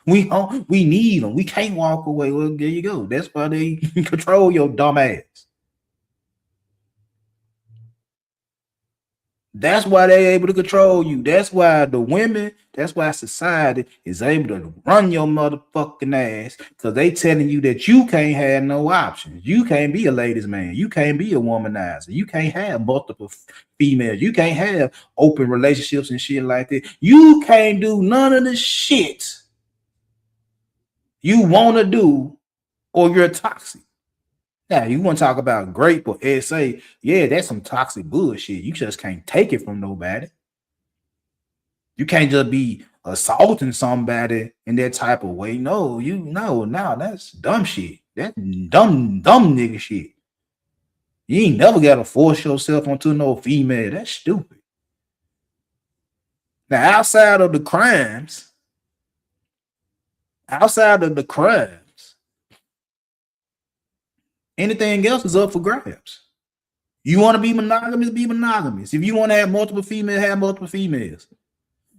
We need them. We can't walk away. Well, there you go. That's why they control your dumb ass. That's why they're able to control you. That's why the women, that's why society is able to run your motherfucking ass because they telling you that you can't have no options. You can't be a ladies' man. You can't be a womanizer. You can't have multiple females. You can't have open relationships and shit like that. You can't do none of the shit you want to do or you're toxic. Now, you want to talk about grape or SA, yeah, that's some toxic bullshit. You just can't take it from nobody. You can't just be assaulting somebody in that type of way. No, that's dumb shit. That's dumb nigga shit. You ain't never gotta force yourself onto no female. That's stupid. Now, outside of the crimes, anything else is up for grabs. You want to be monogamous, be monogamous. If you want to have multiple females, have multiple females.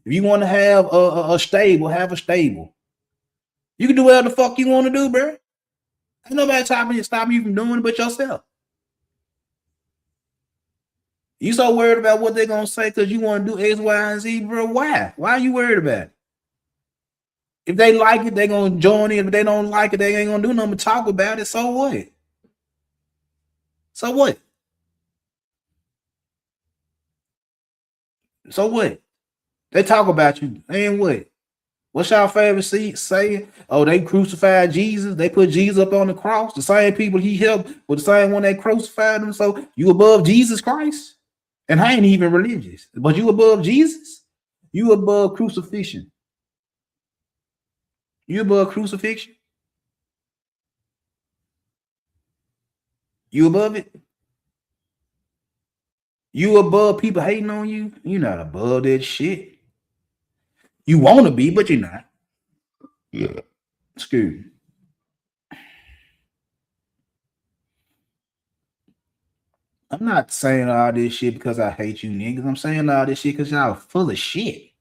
If you want to have a stable, have a stable. You can do whatever the fuck you want to do, bro. Ain't nobody stopping you from doing it but yourself. You so worried about what they're gonna say because you want to do X, Y, and Z, bro. Why? Why are you worried about it? If they like it, they're gonna join in. If they don't like it, they ain't gonna do nothing but talk about it. So what? So what? So what? They talk about you. And what? What's y'all favorite saying? Oh, they crucified Jesus. They put Jesus up on the cross. The same people he helped were the same one that crucified him. So you above Jesus Christ? And I ain't even religious. But you above Jesus? You above crucifixion. You above crucifixion? You above it? You above people hating on you? You're not above that shit. You want to be, but you're not. Yeah. Excuse me. I'm not saying all this shit because I hate you niggas. I'm saying all this shit because y'all full of shit.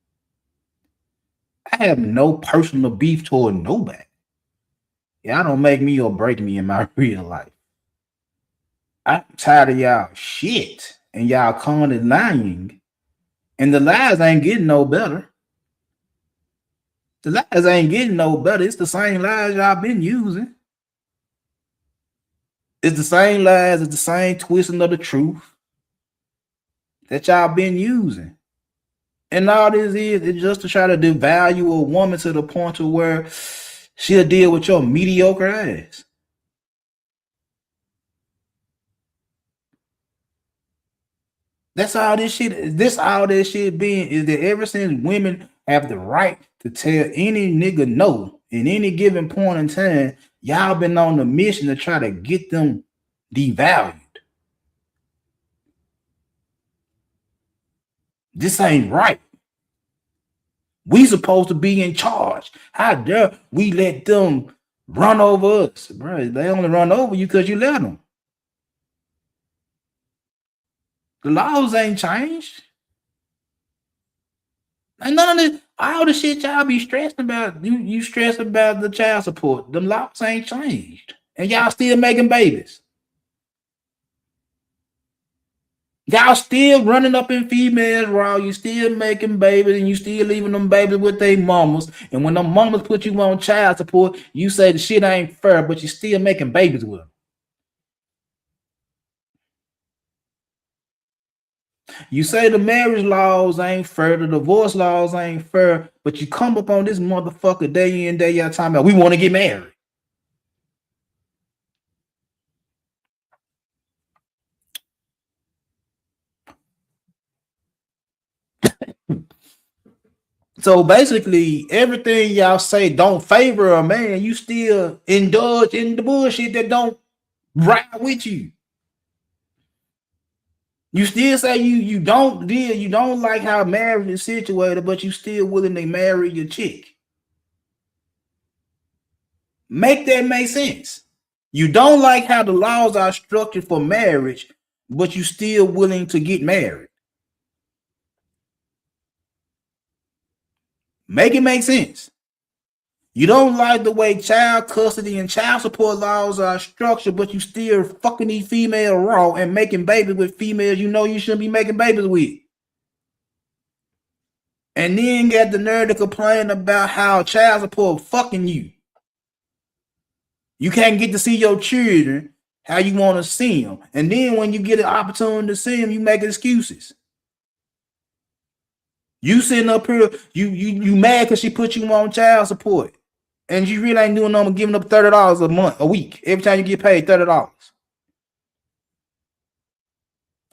I have no personal beef toward nobody. Y'all don't make me or break me in my real life. I'm tired of y'all shit and y'all constantly lying. And the lies ain't getting no better. The lies ain't getting no better. It's the same lies y'all been using. It's the same lies. It's the same twisting of the truth that y'all been using. And all this is just to try to devalue a woman to the point to where she'll deal with your mediocre ass. That's all this shit. All this shit being is that ever since women have the right to tell any nigga no in any given point in time, y'all been on the mission to try to get them devalued. This ain't right. We supposed to be in charge. How dare we let them run over us, bro? They only run over you because you let them. The laws ain't changed. And none of this, all the shit y'all be stressing about, you stress about the child support. The laws ain't changed. And y'all still making babies. Y'all still running up in females raw. You still making babies and you still leaving them babies with their mamas. And when them mamas put you on child support, you say the shit ain't fair, but you still making babies with them. You say the marriage laws ain't fair, the divorce laws ain't fair, but you come up on this motherfucker day in, day out talking about we want to get married. So basically, everything y'all say don't favor a man, you still indulge in the bullshit that don't ride with you. You still say you don't like how marriage is situated, but you still willing to marry your chick. Make that make sense. You don't like how the laws are structured for marriage, but you still willing to get married. Make it make sense. You don't like the way child custody and child support laws are structured, but you still fucking these females raw and making babies with females you know you shouldn't be making babies with. And then got the nerve to complain about how child support fucking you. You can't get to see your children how you want to see them. And then when you get an opportunity to see them, you make excuses. You sitting up here, you mad because she put you on child support. And you really ain't doing nothing but giving up $30 a week. Every time you get paid $30.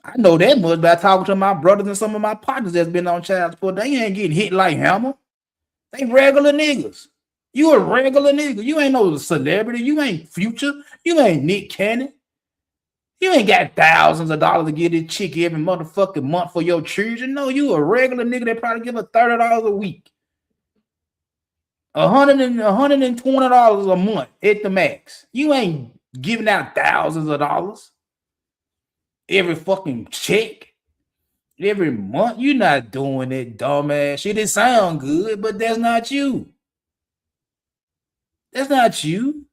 I know that much by talking to my brothers and some of my partners that's been on child support. They ain't getting hit like Hammer. They regular niggas. You a regular nigga. You ain't no celebrity. You ain't Future. You ain't Nick Cannon. You ain't got thousands of dollars to get this chick every motherfucking month for your children. No, you a regular nigga that probably give her $30 a week. $120 a month at the max. You ain't giving out thousands of dollars every fucking check every month. You're not doing that dumbass shit. It sound good, but that's not you. That's not you.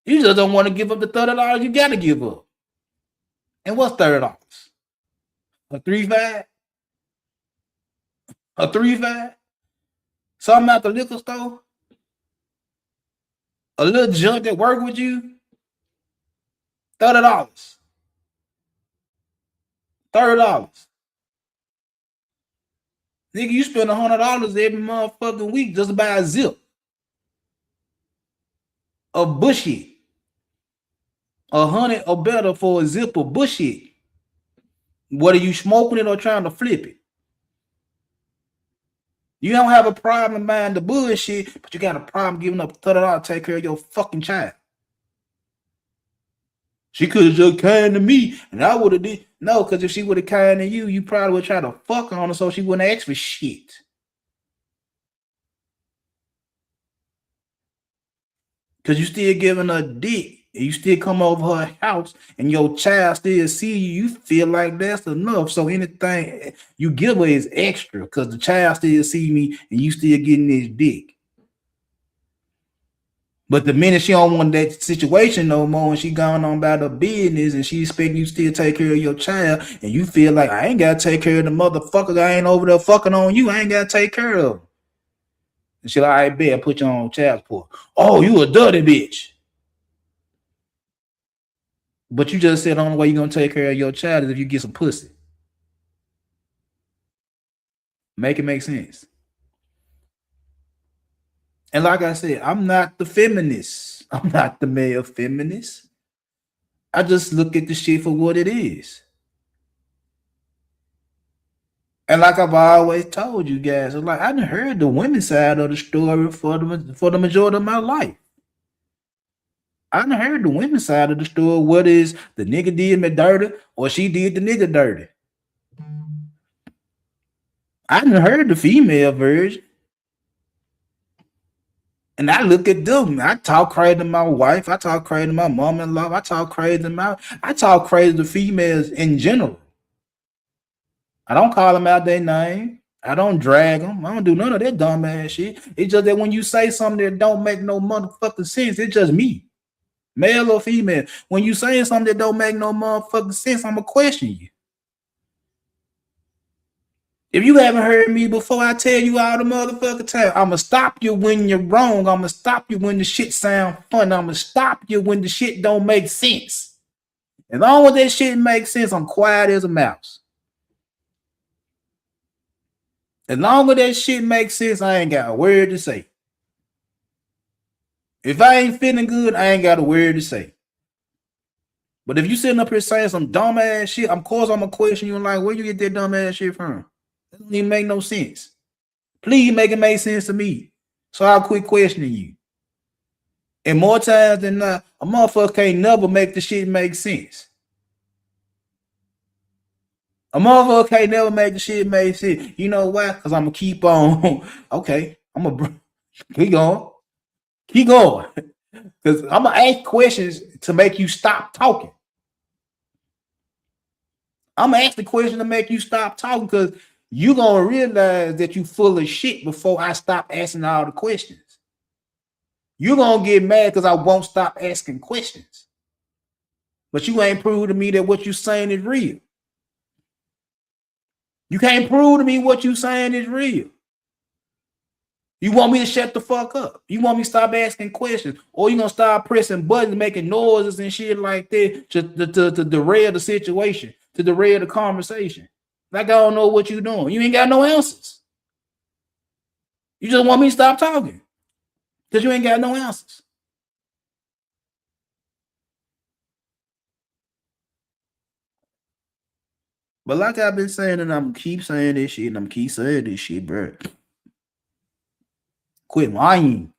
You just don't want to give up the $30 you gotta give up. And what's $30? A 3.5? A 3.5? Something at the liquor store? A little junk that work with you? $30. $30. Nigga, you spend $100 every motherfucking week just to buy a zip. A bullshit. $100 or better for a zip of bullshit. Whether you smoking it or trying to flip it. You don't have a problem buying the bullshit, but you got a problem giving up $30 to take care of your fucking child. She could have just came to me and I would have did. No, because if she would have came to you, you probably would try to fuck on her so she wouldn't ask for shit. Because you still giving her dick and you still come over her house and your child still see you, you feel like that's enough. So anything you give her is extra because the child still see me and you still getting this dick. But the minute she don't want that situation no more and she going on about her business and she expect you still take care of your child and you feel like I ain't got to take care of the motherfucker. I ain't over there fucking on you. I ain't got to take care of him. And she like, I bet put you on child support. Oh, you a dirty bitch. But you just said the only way you're going to take care of your child is if you get some pussy. Make it make sense. And like I said, I'm not the feminist. I'm not the male feminist. I just look at the shit for what it is. And like I've always told you guys, like I done heard the women's side of the story for the majority of my life. I done heard the women's side of the story. What is the nigga did me dirty or she did the nigga dirty? I done heard the female version. And I look at them. I talk crazy to my wife. I talk crazy to my mom-in-law. I talk crazy to females in general. I don't call them out their name. I don't drag them. I don't do none of that dumb ass shit. It's just that when you say something that don't make no motherfucking sense, it's just me. Male or female. When you saying something that don't make no motherfucking sense, I'm going to question you. If you haven't heard me before, I tell you all the motherfucking time, I'm going to stop you when you're wrong. I'm going to stop you when the shit sound fun. I'm going to stop you when the shit don't make sense. As long as that shit makes sense, I'm quiet as a mouse. As long as that shit makes sense, I ain't got a word to say. If I ain't feeling good, I ain't got a word to say. But if you sitting up here saying some dumb ass shit, of course I'm going to question you like, where you get that dumb ass shit from? That don't even make no sense. Please make it make sense to me. So I'll quit questioning you. And more times than not, a motherfucker can't never make the shit make sense. A motherfucker can't never make the shit make sense. You know why? Because I'm going to keep on. Okay. I'm going to keep going. Keep going. Because I'm going to ask questions to make you stop talking. I'm gonna ask the question to make you stop talking because you gonna realize that you full of shit before I stop asking all the questions. You gonna get mad because I won't stop asking questions. But you ain't proved to me that what you saying is real. You can't prove to me what you saying is real. You want me to shut the fuck up. You want me to stop asking questions, or you gonna start pressing buttons, making noises and shit like that to derail the situation, to derail the conversation. Like I don't know what you're doing. You ain't got no answers. You just want me to stop talking because you ain't got no answers. But like I've been saying, and I'm keep saying this shit, and I'm keep saying this shit, bro. Quit lying.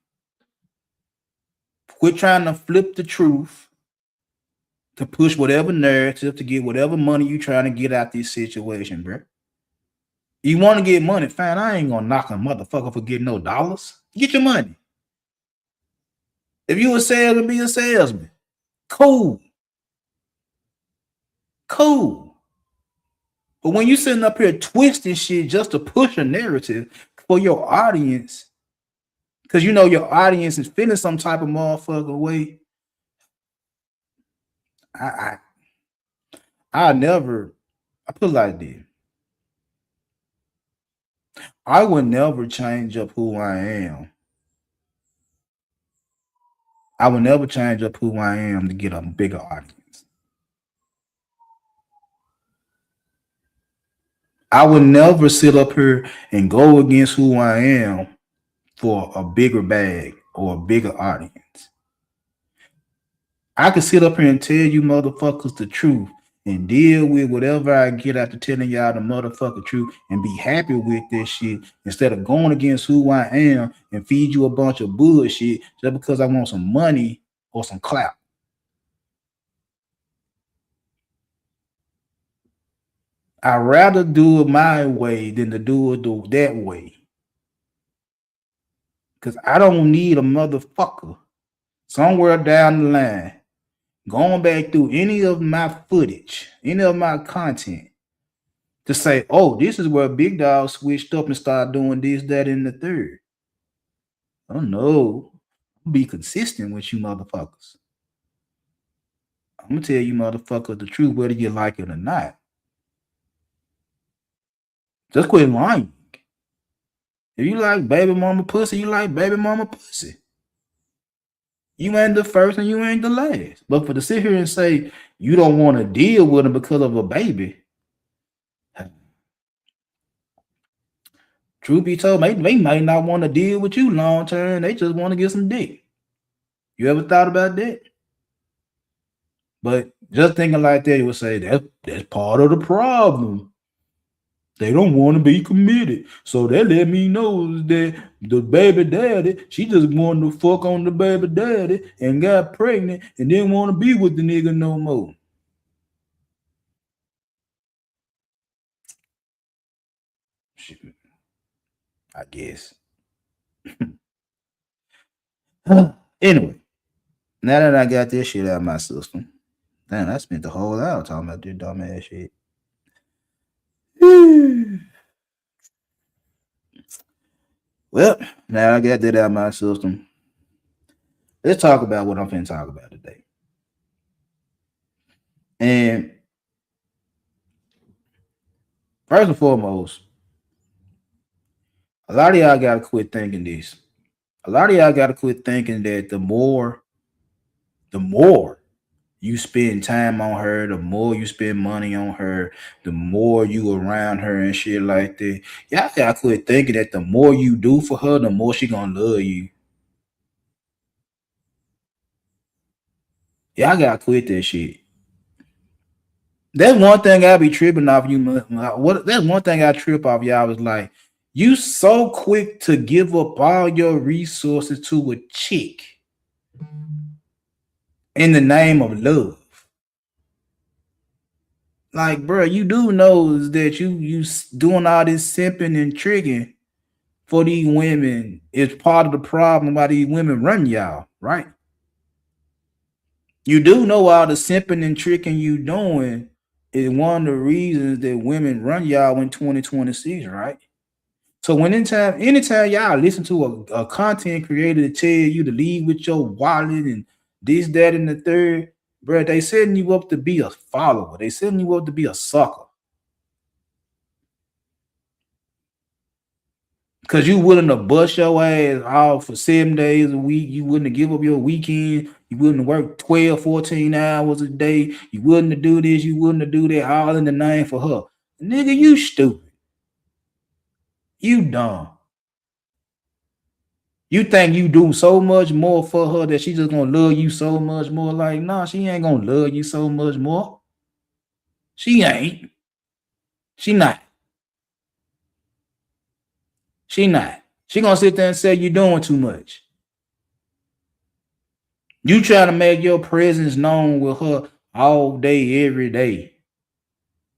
Quit trying to flip the truth to push whatever narrative to get whatever money you trying to get out this situation, bro. You want to get money, fine. I ain't gonna knock a motherfucker for getting no dollars. Get your money. If you a salesman, be a salesman. Cool. Cool. But when you sitting up here twisting shit just to push a narrative for your audience, because you know your audience is feeling some type of motherfucker way, I put it like this. I would never change up who I am. I would never change up who I am to get a bigger audience. I would never sit up here and go against who I am for a bigger bag or a bigger audience. I could sit up here and tell you motherfuckers the truth and deal with whatever I get after telling y'all the motherfucking truth and be happy with this shit instead of going against who I am and feed you a bunch of bullshit just because I want some money or some clout. I'd rather do it my way than to do it that way. Because I don't need a motherfucker somewhere down the line going back through any of my footage, any of my content to say, oh, this is where Big Dog switched up and started doing this, that, and the third. Oh no. Be consistent with you motherfuckers. I'm gonna tell you motherfuckers the truth, whether you like it or not. Just quit lying. If you like baby mama pussy, you like baby mama pussy. You ain't the first and you ain't the last. But for to sit here and say you don't want to deal with them because of a baby, truth be told, they might not want to deal with you long term. They just want to get some dick. You ever thought about that? But just thinking like that, you would say that's part of the problem. They don't want to be committed. So they let me know that the baby daddy, she just wanted to fuck on the baby daddy and got pregnant and didn't want to be with the nigga no more. Shoot. I guess. Anyway, now that I got this shit out of my system, damn, I spent the whole hour talking about this dumbass shit. Well, now I got that out of my system. Let's talk about what I'm finna talk about today. And first and foremost, a lot of y'all gotta quit thinking this. A lot of y'all gotta quit thinking that the more you spend time on her, the more you spend money on her, the more you around her and shit like that. Y'all gotta quit thinking that the more you do for her, the more she gonna love you. Y'all gotta quit that shit. That's one thing I be tripping off you. That's one thing I trip off y'all is like, you so quick to give up all your resources to a chick in the name of love. Like, bro, you do know that you doing all this simping and tricking for these women is part of the problem why these women run y'all, right? You do know all the simping and tricking you doing is one of the reasons that women run y'all in 2026, right? So when anytime y'all listen to a content creator to tell you to leave with your wallet and this, that, and the third, bro, they setting you up to be a follower. They setting you up to be a sucker. Cause you willing to bust your ass off for 7 days a week. You willing to give up your weekend. You willing to work 12, 14 hours a day. You willing to do this. You willing to do that, all in the name for her. Nigga, you stupid. You dumb. You think you do so much more for her that she just gonna love you so much more? Like, nah, she ain't gonna love you so much more. She ain't. She not. She not. She gonna sit there and say you doing too much. You try to make your presence known with her all day, every day.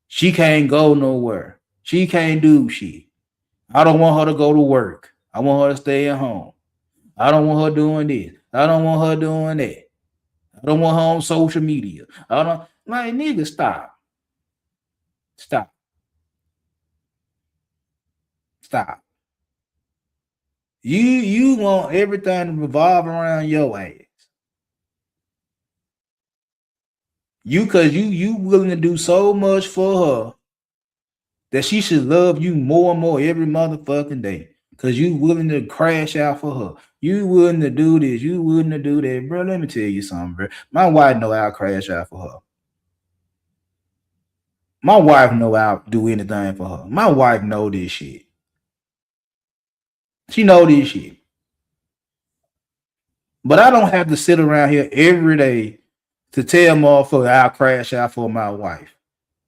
She can't go nowhere. She can't do shit. I don't want her to go to work. I want her to stay at home. I don't want her doing this. I don't want her doing that. I don't want her on social media. I don't like nigga, stop. Stop. Stop. You want everything to revolve around your ass. You willing to do so much for her that she should love you more and more every motherfucking day. Cause you willing to crash out for her. You willing to do this. You willing to do that. Bro, let me tell you something, bro. My wife know I'll crash out for her. My wife know I'll do anything for her. My wife know this shit. She know this shit. But I don't have to sit around here every day to tell motherfucker I'll crash out for my wife.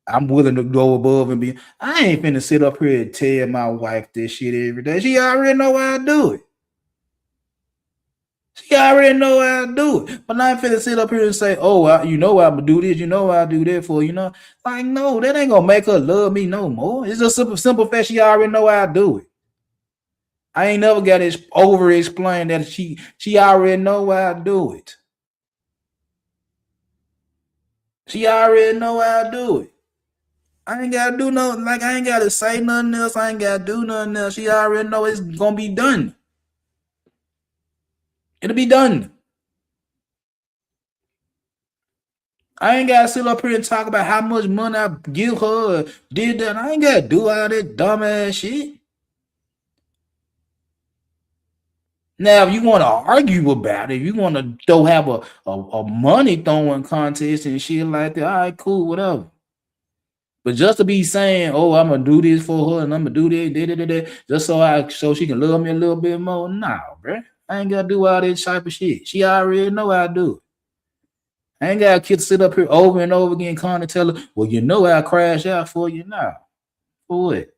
I'm willing to go above and be. I ain't finna sit up here and tell my wife this shit every day. She already know how I do it. She already know how I do it. But I ain't finna sit up here and say, oh, you know I'm gonna do this, you know I'll do that for you know. Like, no, that ain't gonna make her love me no more. It's just simple fact she already know how I do it. I ain't never got to over explain that she already know how I do it. She already know how I do it. I ain't gotta do nothing. Like I ain't gotta say nothing else. I ain't gotta do nothing else. She already know it's gonna be done. It'll be done. I ain't gotta sit up here and talk about how much money I give her. Did that? I ain't gotta do all that dumbass shit. Now, if you want to argue about it, if you want to have a money throwing contest and shit like that, all right, cool, whatever. But just to be saying, oh, I'm gonna do this for her and I'm gonna do that, just so she can love me a little bit more. Nah, bro. I ain't gotta do all that type of shit. She already know how I do it. I ain't got kids sit up here over and over again, kind of tell her, well, you know I'll crash out for you now. For what?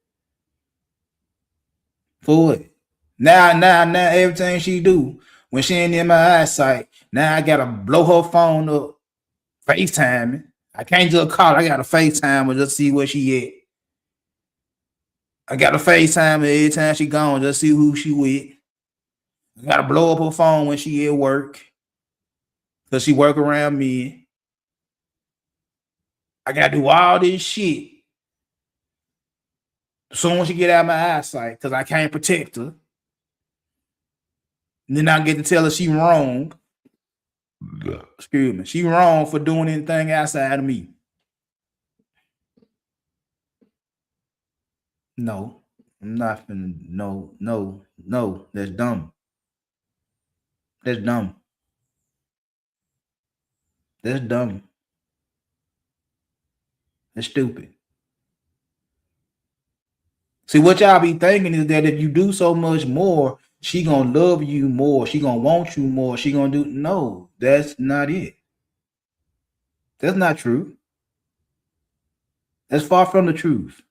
For what? Now, everything she do when she ain't in my eyesight, now I gotta blow her phone up, FaceTime. I can't just call. I gotta FaceTime her just see where she at. I gotta FaceTime her every time she gone, just see who she with. I gotta blow up her phone when she at work, cause she work around me. I gotta do all this shit. Soon as she get out of my eyesight, cause I can't protect her. And then I get to tell her she wrong. Excuse me. She wrong for doing anything outside of me. No, I'm not finna. No. That's dumb. That's dumb. That's dumb. That's stupid. See, what y'all be thinking is that if you do so much more, she gonna love you more. She gonna want you more. She gonna do. No, that's not it. That's not true. That's far from the truth.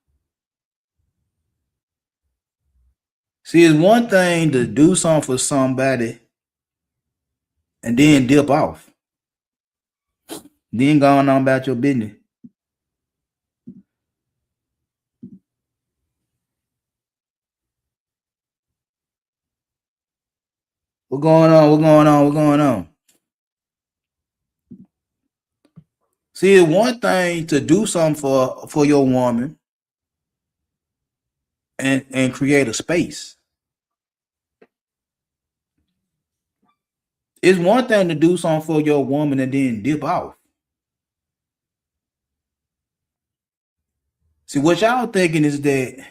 See, it's one thing to do something for somebody and then dip off. Then going on about your business. What going on? What going on? What going on? See, it's one thing to do something for your woman and create a space. It's one thing to do something for your woman and then dip off. See, what y'all thinking is that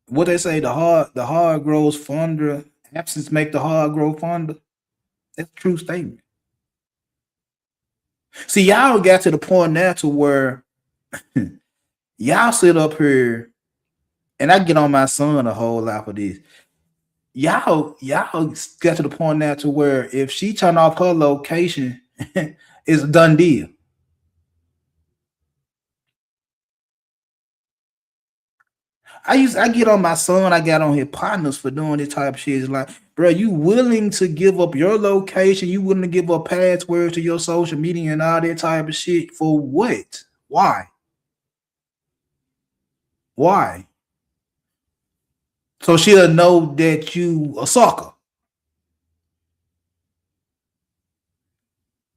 what they say, the heart grows fonder, absence make the heart grow fonder. That's a true statement. See, y'all got to the point now to where y'all sit up here, and I get on my son a whole lot for this. Y'all got to the point now to where if she turn off her location, it's a done deal. I get on my son, I got on his partners for doing this type of shit. It's like, bro, you willing to give up your location, you willing to give up passwords to your social media and all that type of shit for what? Why? Why? So she'll know that you a sucker.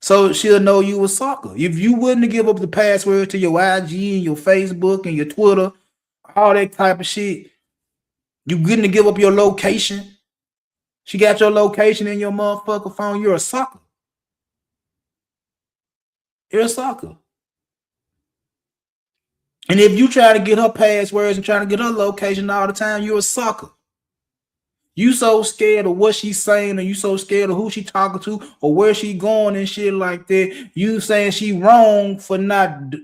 So she'll know you a sucker. If you wouldn't give up the password to your IG and your Facebook and your Twitter, all that type of shit, you couldn't give up your location. She got your location in your motherfucker phone. You're a sucker. You're a sucker. And if you try to get her passwords and try to get her location all the time, you're a sucker. You so scared of what she's saying, or you so scared of who she talking to, or where she going and shit like that. You saying she wrong for not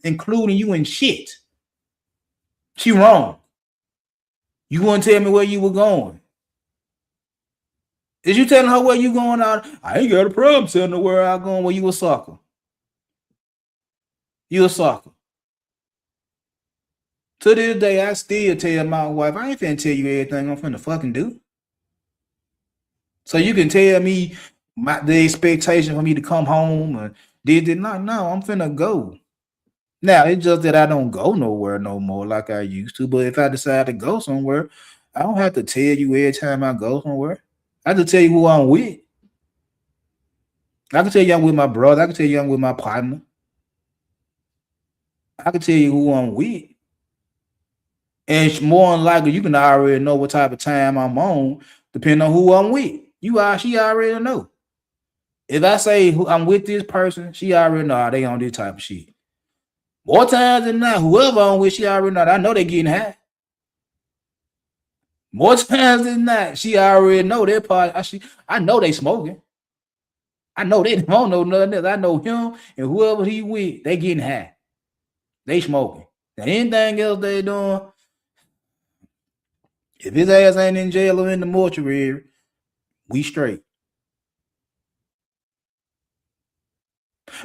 including you in shit. She wrong. You wouldn't tell me where you were going. Is you telling her where you going out? I ain't got a problem telling her where I going. Well, you a sucker. You a sucker. To this day, I still tell my wife, I ain't finna tell you everything I'm finna fucking do. So you can tell me the expectation for me to come home and did it not. No, I'm finna go. Now it's just that I don't go nowhere no more like I used to. But if I decide to go somewhere, I don't have to tell you every time I go somewhere. I have to tell you who I'm with. I can tell you I'm with my brother. I can tell you I'm with my partner. I can tell you who I'm with. And more than likely, you can already know what type of time I'm on, depending on who I'm with. She already know. If I say I'm with this person, she already know they on this type of shit. More times than not, whoever I'm with, she already know. I know they getting high. More times than not, she already know their part. I know they smoking. I know they don't know nothing else. I know him and whoever he with, they getting high. They smoking. Now, anything else they doing, if his ass ain't in jail or in the mortuary, we straight.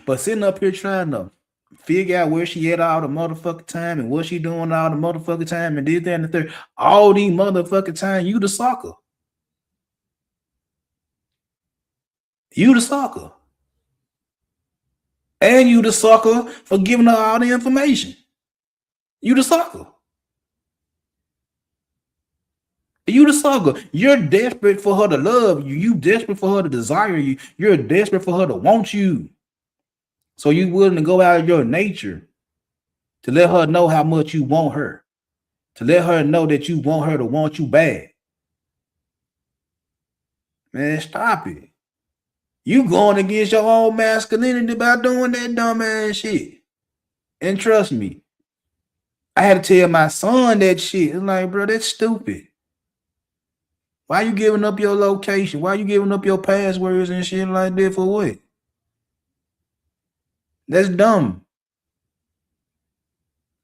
But sitting up here trying to figure out where she at all the motherfucking time and what she doing all the motherfucking time and did that and the third, all these motherfucking time, you the sucker. You the sucker. And you the sucker for giving her all the information. You the sucker. You the sucker. You're desperate for her to love you. You desperate for her to desire you. You're desperate for her to want you. So you willing to go out of your nature to let her know how much you want her. To let her know that you want her to want you bad. Man, stop it. You going against your own masculinity by doing that dumb ass shit. And trust me, I had to tell my son that shit. It's like, bro, that's stupid. Why you giving up your location? Why you giving up your passwords and shit like that for what? That's dumb.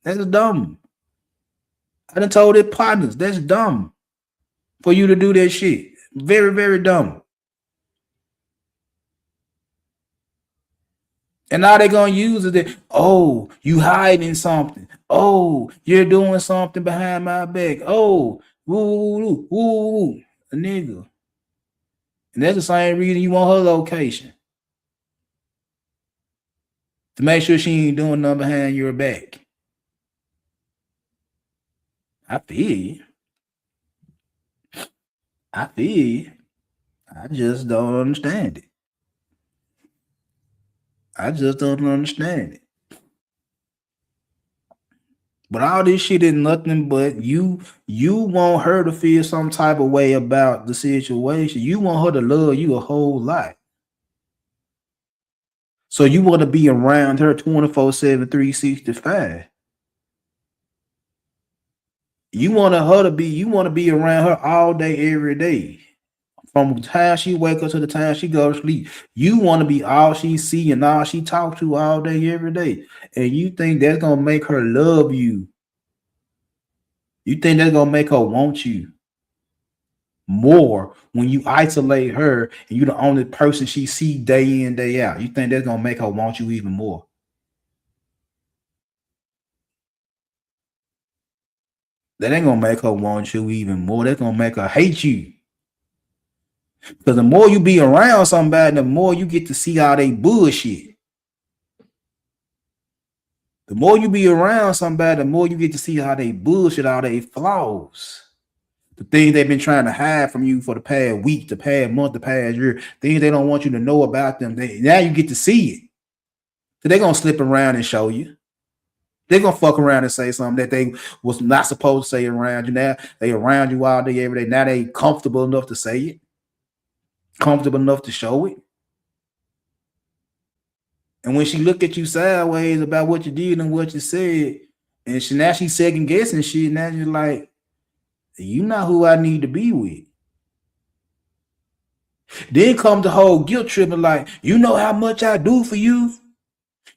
That's dumb. I done told their partners, that's dumb for you to do that shit. Very, very dumb. And now they're gonna use it that, oh, you hiding something. Oh, you're doing something behind my back. Oh, woo, woo, woo, a nigga. And that's the same reason you want her location. To make sure she ain't doing nothing behind your back. I feel you. I feel you. I just don't understand it. I just don't understand it. But all this shit is nothing but you want her to feel some type of way about the situation. You want her to love you a whole lot. So you want to be around her 24/7, 365. You want to be around her all day, every day. From the time she wake up to the time she go to sleep. You want to be all she see and all she talk to all day, every day. And you think that's gonna make her love you. You think that's gonna make her want you more when you isolate her and you're the only person she see day in, day out. You think that's gonna make her want you even more. That ain't gonna make her want you even more. That's gonna make her hate you. Because the more you be around somebody, the more you get to see all they bullshit. The more you be around somebody, the more you get to see how they bullshit, all they flaws. The things they've been trying to hide from you for the past week, the past month, the past year, things they don't want you to know about them. Now you get to see it. So they're gonna slip around and show you. They're gonna fuck around and say something that they was not supposed to say around you. Now they around you all day, every day. Now they comfortable enough to say it, comfortable enough to show it. And when she look at you sideways about what you did and what you said, and she's second guessing shit, now you're like, you not who I need to be with. Then come the whole guilt trip and like, you know how much I do for you.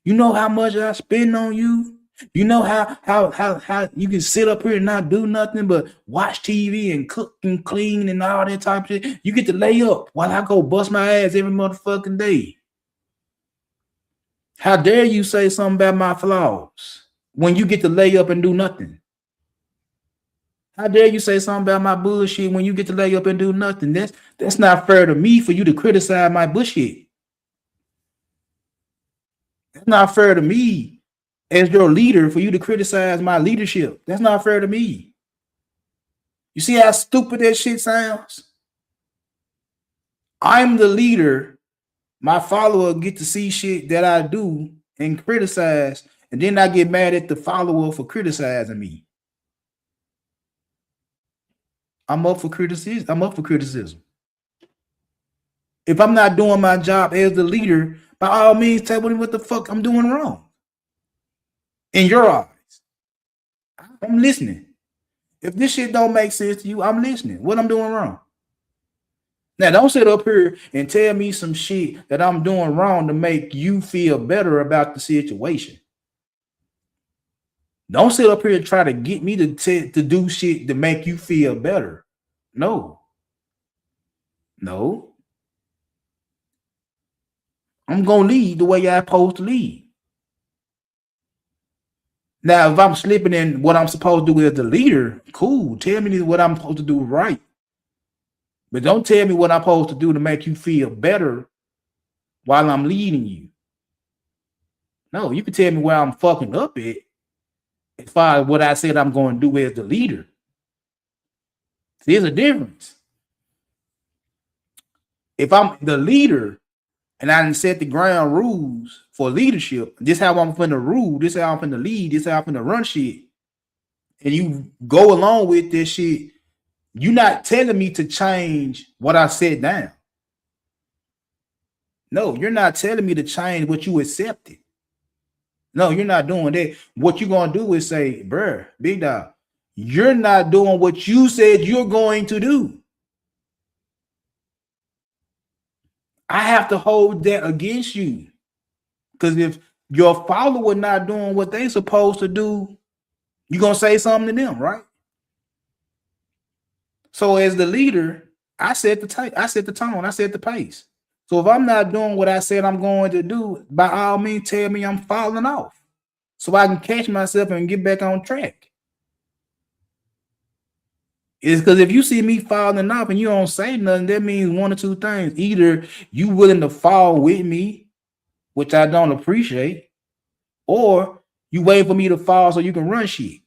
You know how much I spend on you. You know how you can sit up here and not do nothing but watch TV and cook and clean and all that type of shit. You get to lay up while I go bust my ass every motherfucking day. How dare you say something about my flaws when you get to lay up and do nothing? How dare you say something about my bullshit when you get to lay up and do nothing? That's not fair to me for you to criticize my bullshit. That's not fair to me as your leader for you to criticize my leadership. That's not fair to me. You see how stupid that shit sounds? I'm the leader. My follower get to see shit that I do and criticize, and then I get mad at the follower for criticizing me. I'm up for criticism. If I'm not doing my job as the leader, by all means, tell me what the fuck I'm doing wrong. In your eyes, I'm listening. If this shit don't make sense to you, I'm listening. What I'm doing wrong? Now, don't sit up here and tell me some shit that I'm doing wrong to make you feel better about the situation. Don't sit up here and try to get me to do shit to make you feel better. No. I'm going to lead the way I'm supposed to lead. Now, if I'm slipping in what I'm supposed to do as the leader, cool. Tell me what I'm supposed to do right. But don't tell me what I'm supposed to do to make you feel better while I'm leading you. No, you can tell me where I'm fucking up at as far as what I said I'm going to do as the leader. There's a difference. If I'm the leader and I didn't set the ground rules for leadership, this how I'm finna rule, this how I'm finna lead, this how I'm finna run shit, and you go along with this shit, you're not telling me to change what I said down. No, you're not telling me to change what you accepted. No, you're not doing that. What you're going to do is say, bruh, big dog, you're not doing what you said you're going to do. I have to hold that against you. Because if your follower not doing what they supposed to do, you're going to say something to them, right? So as the leader, I set the tone, I set the pace. So if I'm not doing what I said I'm going to do, by all means, tell me I'm falling off so I can catch myself and get back on track. It's because if you see me falling off and you don't say nothing, that means one or two things. Either you willing to fall with me, which I don't appreciate, or you wait for me to fall so you can run shit.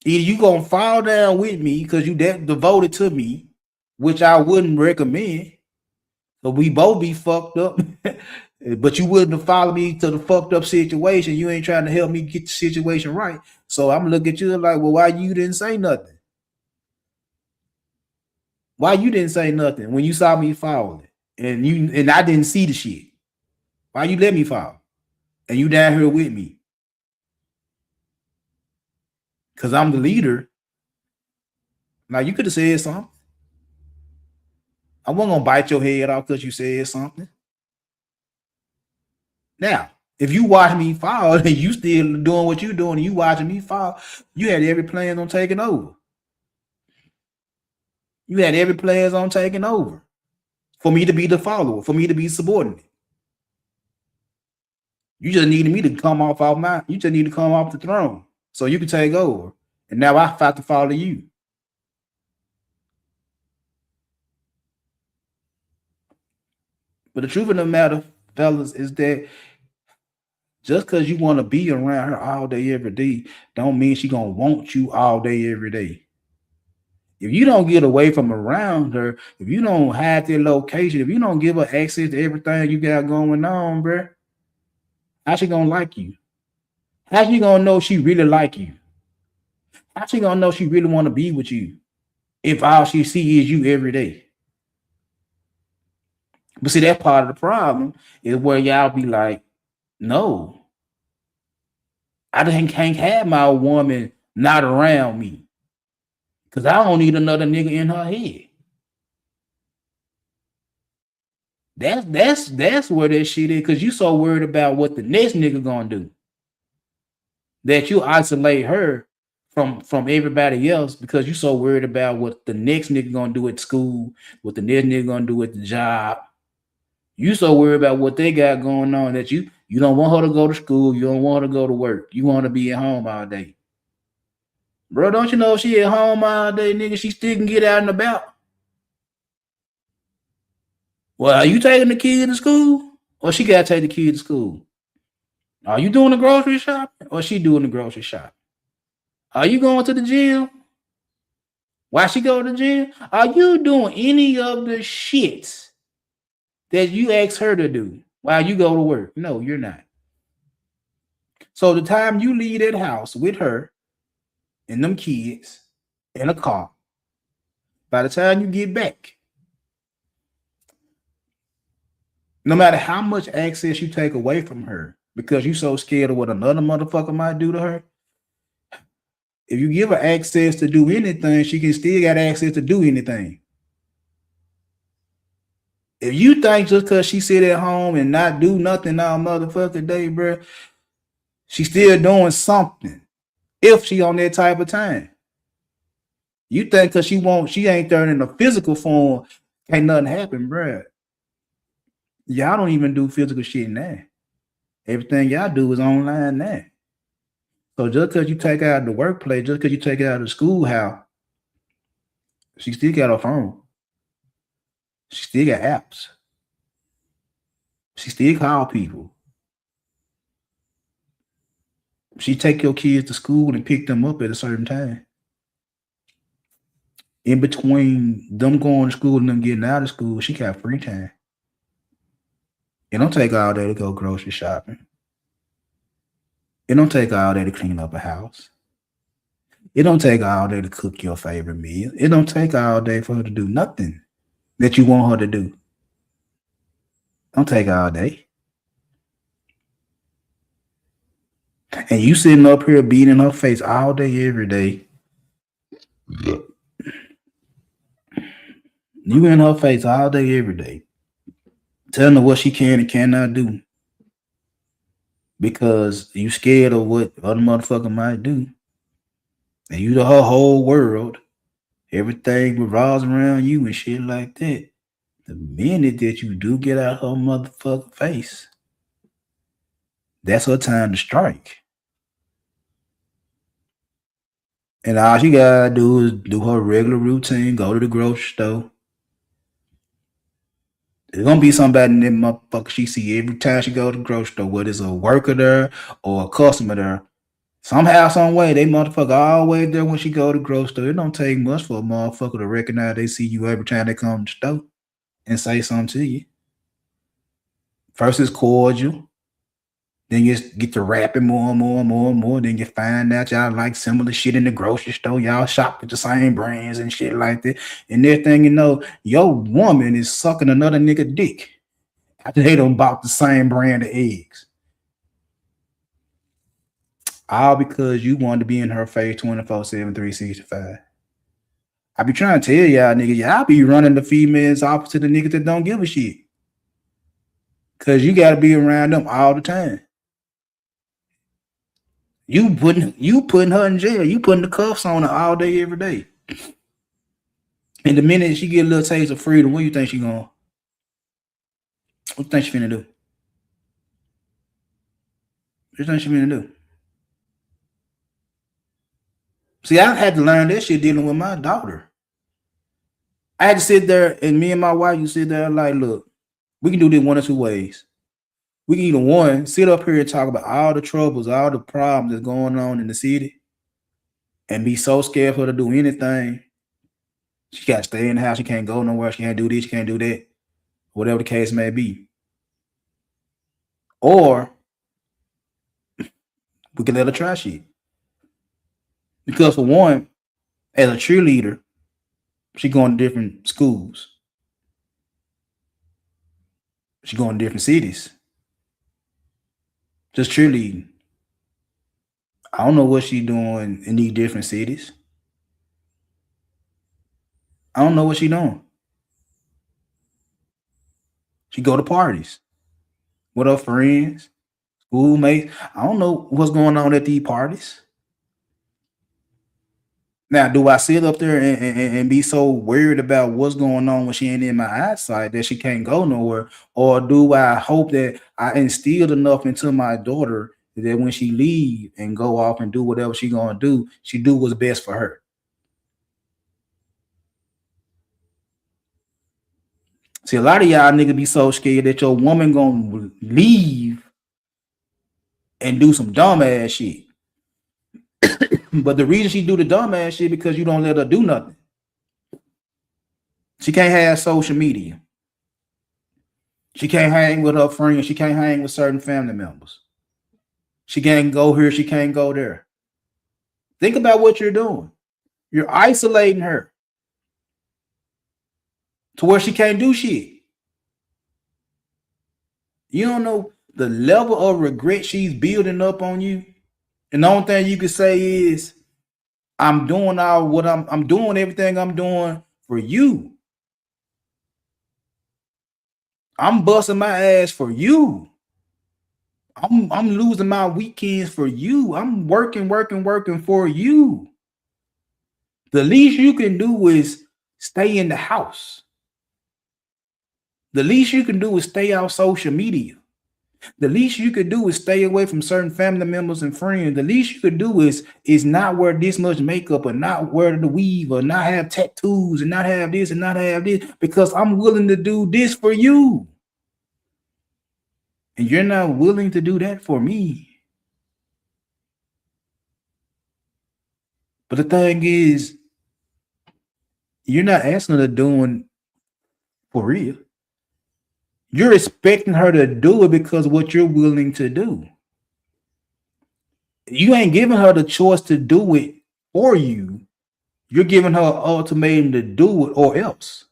Either you gonna fall down with me because you that devoted to me, which I wouldn't recommend, So we both be fucked up. But you wouldn't have followed me to the fucked up situation. You ain't trying to help me get the situation right. So I'm looking at you like, well, why you didn't say nothing? Why you didn't say nothing when you saw me falling and I didn't see the shit? Why you let me fall? And you down here with me? Cause I'm the leader. Now you could have said something. I wasn't gonna bite your head off because you said something. Now, if you watch me fall and you still doing what you doing and you watching me fall, you had every plan on taking over. You had every plans on taking over. For me to be the follower, for me to be subordinate. You just needed me to come you just need to come off the throne so you can take over. And now I have to follow you. But the truth of the matter, fellas, is that just because you want to be around her all day, every day, don't mean she gonna want you all day, every day. If you don't get away from around her, if you don't have their location, if you don't give her access to everything you got going on, bruh, how she gonna like you? How she gonna know she really like you? How she gonna know she really want to be with you if all she see is you every day? But see, that part of the problem is where y'all be like, no, I can't have my woman not around me because I don't need another nigga in her head. That's where that shit is, because you so worried about what the next nigga gonna do that you isolate her from everybody else because you so worried about what the next nigga gonna do at school, what the next nigga gonna do at the job. You so worried about what they got going on that you don't want her to go to school, you don't want her to go to work, you want to be at home all day. Bro, don't you know she at home all day, nigga? She still can get out and about. Well, are you taking the kid to school? Or she gotta take the kid to school? Are you doing the grocery shopping? Or she doing the grocery shopping? Are you going to the gym? Why she go to the gym? Are you doing any of the shits that you ask her to do while you go to work? No, you're not. So the time you leave that house with her and them kids in a car, by the time you get back, no matter how much access you take away from her because you so scared of what another motherfucker might do to her, if you give her access to do anything, she can still got access to do anything. If you think just because she sit at home and not do nothing all motherfucking day, bro, she still doing something. If she on that type of time. You think because she ain't there in a physical form, can't nothing happen, bro. Y'all don't even do physical shit now. Everything y'all do is online now. So just because you take her out of the workplace, just because you take her out of the schoolhouse, she still got her phone. She still got apps. She still call people. She take your kids to school and pick them up at a certain time. In between them going to school and them getting out of school, she got free time. It don't take all day to go grocery shopping. It don't take all day to clean up a house. It don't take all day to cook your favorite meal. It don't take all day for her to do nothing that you want her to do. Don't take all day. And you sitting up here beating her face all day, every day. You in her face all day, every day. Telling her what she can and cannot do. Because you scared of what other motherfucker might do. And you her whole world. Everything revolves around you and shit like that. The minute that you do get out her motherfucking face, that's her time to strike. And all she gotta do is do her regular routine, go to the grocery store. There's gonna be somebody in that motherfucker she see every time she go to the grocery store, whether it's a worker there or a customer there. Somehow, some way, they motherfucker always there when she go to the grocery store. It don't take much for a motherfucker to recognize they see you every time they come to the store. and say something to you. First it's cordial. Then you get to rapping more and more and more and more. Then you find out y'all like similar shit in the grocery store. Y'all shop with the same brands and shit like that. And next thing you know, your woman is sucking another nigga dick after they done bought the same brand of eggs. All because you wanted to be in her face 24/7, 365. I be trying to tell y'all niggas, y'all be running the females off to the niggas that don't give a shit. Cause you gotta be around them all the time. You putting her in jail. You putting the cuffs on her all day, every day. And the minute she get a little taste of freedom, what do you think she going? What do you think she finna do? What do you think she finna do? See, I had to learn that shit dealing with my daughter. I had to sit there, and me and my wife, you sit there like, look, we can do this one or two ways. We can either one, sit up here and talk about all the troubles, all the problems that's going on in the city, and be so scared for her to do anything. She got to stay in the house. She can't go nowhere. She can't do this. She can't do that. Whatever the case may be. Or we can let her try shit. Because for one, as a cheerleader, she going to different schools. She going to different cities. Just cheerleading. I don't know what she doing in these different cities. I don't know what she doing. She go to parties with her friends, schoolmates. I don't know what's going on at these parties. Now, do I sit up there and be so worried about what's going on when she ain't in my eyesight that she can't go nowhere? Or do I hope that I instilled enough into my daughter that when she leave and go off and do whatever she gonna do, she do what's best for her? See, a lot of y'all niggas be so scared that your woman gonna leave and do some dumb ass shit. But the reason she do the dumb ass shit because you don't let her do nothing. She can't have social media. She can't hang with her friends. She can't hang with certain family members. She can't go here. She can't go there. Think about what you're doing. You're isolating her to where she can't do shit. You don't know the level of regret she's building up on you. And the only thing you can say is, I'm doing all what I'm doing everything I'm doing for you. I'm busting my ass for you. I'm losing my weekends for you. I'm working for you. The least you can do is stay in the house. The least you can do is stay off social media. The least you could do is stay away from certain family members and friends. The least you could do is not wear this much makeup or not wear the weave or not have tattoos and not have this and not have this, because I'm willing to do this for you. And you're not willing to do that for me. But the thing is, you're not asking her to do for real. You're expecting her to do it because of what you're willing to do. You ain't giving her the choice to do it for you. You're giving her an ultimatum to do it or else.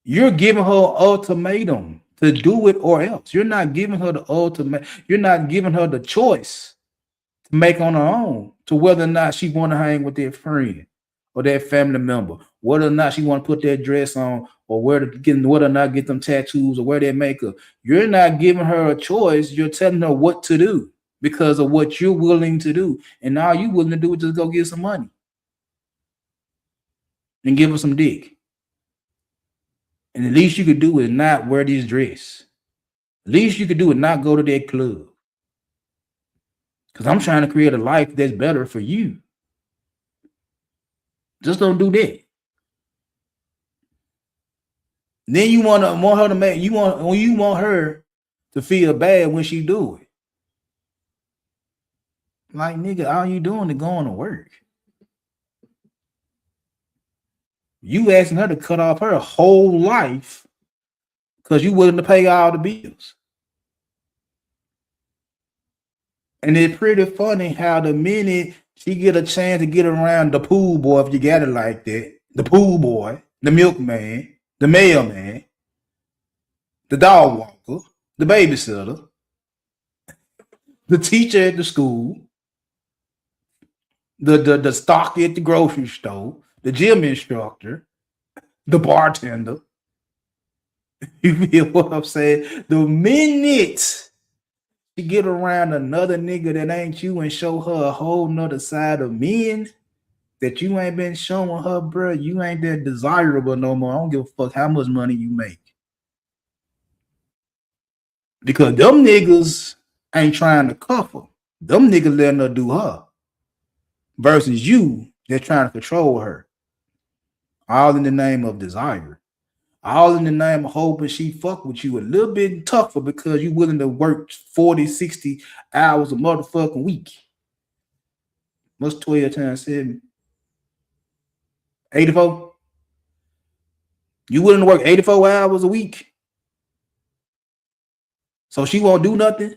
You're giving her an ultimatum to do it or else. You're not giving her the ultimate. You're not giving her the choice to make on her own to whether or not she want to hang with their friend or their family member, whether or not she want to put that dress on, or whether or not get them tattoos or wear their makeup. You're not giving her a choice. You're telling her what to do because of what you're willing to do. And all you willing to do is just go get some money and give her some dick. And the least you could do is not wear this dress. The least you could do is not go to that club. Because I'm trying to create a life that's better for you. Just don't do that. Then you want her to make you want her to feel bad when she do it. Like, nigga, all you doing is going to work. You asking her to cut off her whole life because you willing to pay all the bills. And it's pretty funny how the minute she get a chance to get around the pool boy, if you got it like that, the pool boy, the milkman, the mailman, the dog walker, the babysitter, the teacher at the school, the stock at the grocery store, the gym instructor, the bartender. You feel what I'm saying? The minute you get around another nigga that ain't you and show her a whole nother side of men that you ain't been showing her, bro, you ain't that desirable no more. I don't give a fuck how much money you make. Because them niggas ain't trying to cuff her. Them niggas letting her do her. Versus you, they're trying to control her. All in the name of desire. All in the name of hoping she fuck with you a little bit tougher because you willing to work 40, 60 hours a motherfucking week. What's 12 times 7? 84? You willing to work 84 hours a week? So she won't do nothing?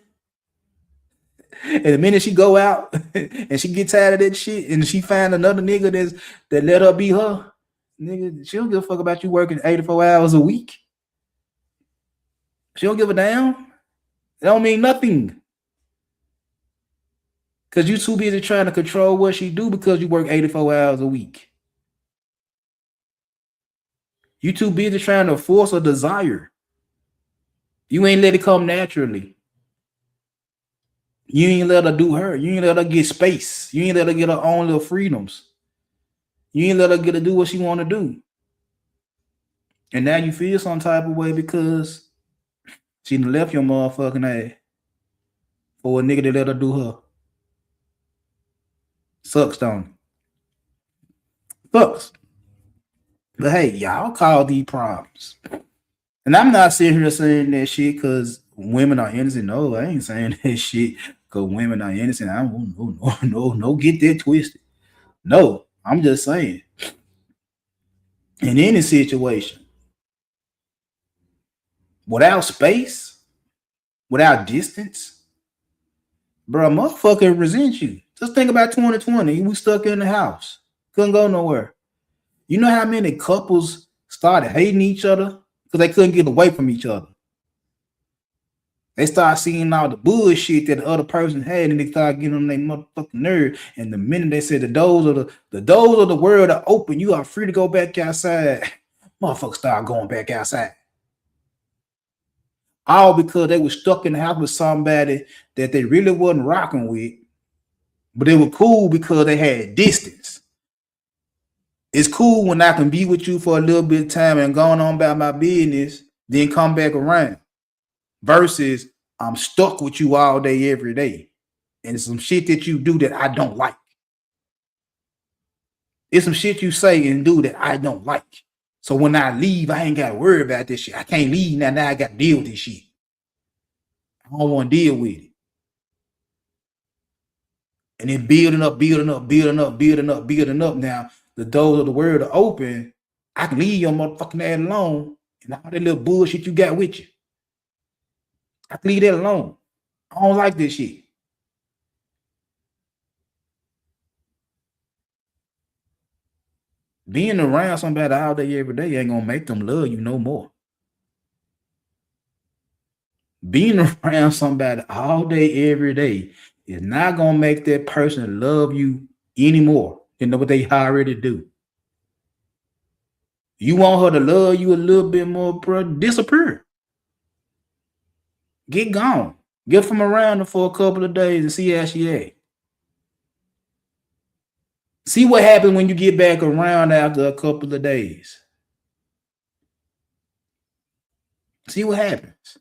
And the minute she go out and she get tired of that shit and she find another nigga that let her be her, nigga, she don't give a fuck about you working 84 hours a week. She don't give a damn. It don't mean nothing. Because you too busy trying to control what she do because you work 84 hours a week. You too busy trying to force a desire. You ain't let it come naturally. You ain't let her do her. You ain't let her get space. You ain't let her get her own little freedoms. You ain't let her get to do what she want to do. And now you feel some type of way because she done left your motherfucking ass for a nigga that let her do her. Sucks, don't it? Sucks. But hey, y'all call these problems. And I'm not sitting here saying that shit because women are innocent. No, I ain't saying that shit because women are innocent. I don't no, get that twisted. No, I'm just saying. In any situation, without space, without distance, bro, motherfucker resent you. Just think about 2020. We stuck in the house. Couldn't go nowhere. You know how many couples started hating each other because they couldn't get away from each other? They start seeing all the bullshit that the other person had, and they start getting on their motherfucking nerve. And the minute they said the doors of the world are open, you are free to go back outside. Motherfuckers start going back outside. All because they were stuck in the house with somebody that they really wasn't rocking with, but they were cool because they had distance. It's cool when I can be with you for a little bit of time and going on about my business, then come back around. Versus I'm stuck with you all day, every day. And some shit that you do that I don't like. It's some shit you say and do that I don't like. So when I leave, I ain't got to worry about this shit. I can't leave now. Now I got to deal with this shit. I don't want to deal with it. And then building up. Now the doors of the world are open. I can leave your motherfucking ass alone and all that little bullshit you got with you. I can leave that alone. I don't like this shit. Being around somebody all day, every day ain't gonna make them love you no more. Being around somebody all day, every day is not gonna make that person love you anymore than what they already do. You want her to love you a little bit more, bro? Disappear. Get gone. Get from around her for a couple of days and see how she act. See what happens when you get back around after a couple of days. See what happens.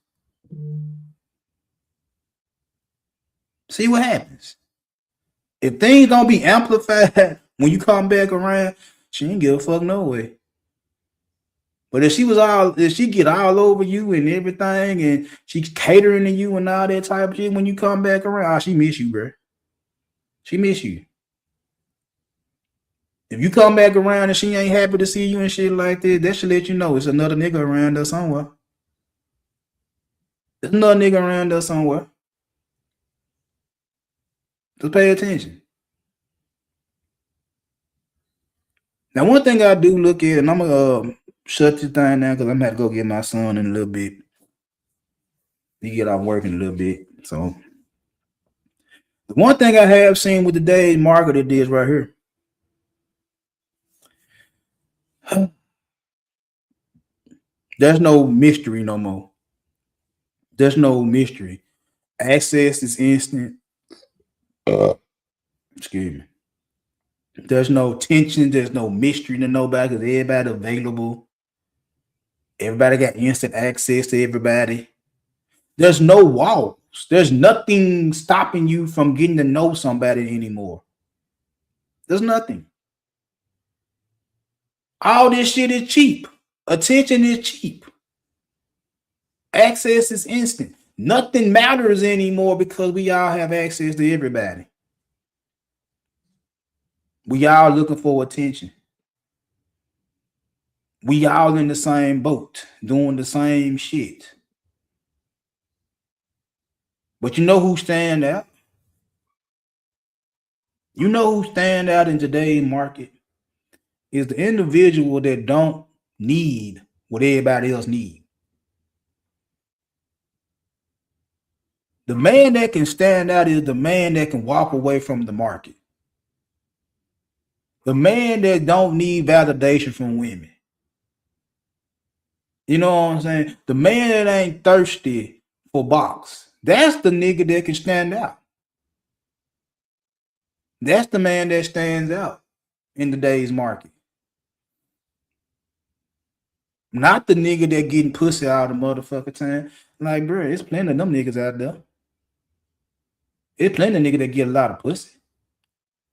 See what happens. If things don't be amplified when you come back around, she ain't give a fuck no way. But if she get all over you and everything, and she's catering to you and all that type of shit, when you come back around, she miss you, bro. She miss you. If you come back around and she ain't happy to see you and shit like that should let you know it's another nigga around there somewhere. There's another nigga around there somewhere. Just pay attention. Now, one thing I do look at, and I'm gonna shut this thing down because I'm gonna have to go get my son in a little bit. He get out working a little bit. So the one thing I have seen with today's market it is right here. There's no mystery no more. There's no mystery. Access is instant. Excuse me. There's no tension. There's no mystery to nobody because everybody available. Everybody got instant access to everybody. There's no walls. There's nothing stopping you from getting to know somebody anymore. There's nothing. All this shit is cheap. Attention is cheap. Access is instant. Nothing matters anymore because we all have access to everybody. We all looking for attention. We all in the same boat, doing the same shit. But you know who stand out? You know who stand out in today's market is the individual that don't need what everybody else needs. The man that can stand out is the man that can walk away from the market. The man that don't need validation from women. You know what I'm saying? The man that ain't thirsty for box. That's the nigga that can stand out. That's the man that stands out in today's market. Not the nigga that getting pussy all the motherfucker time. Like, bro, it's plenty of them niggas out there. It's plenty of niggas that get a lot of pussy.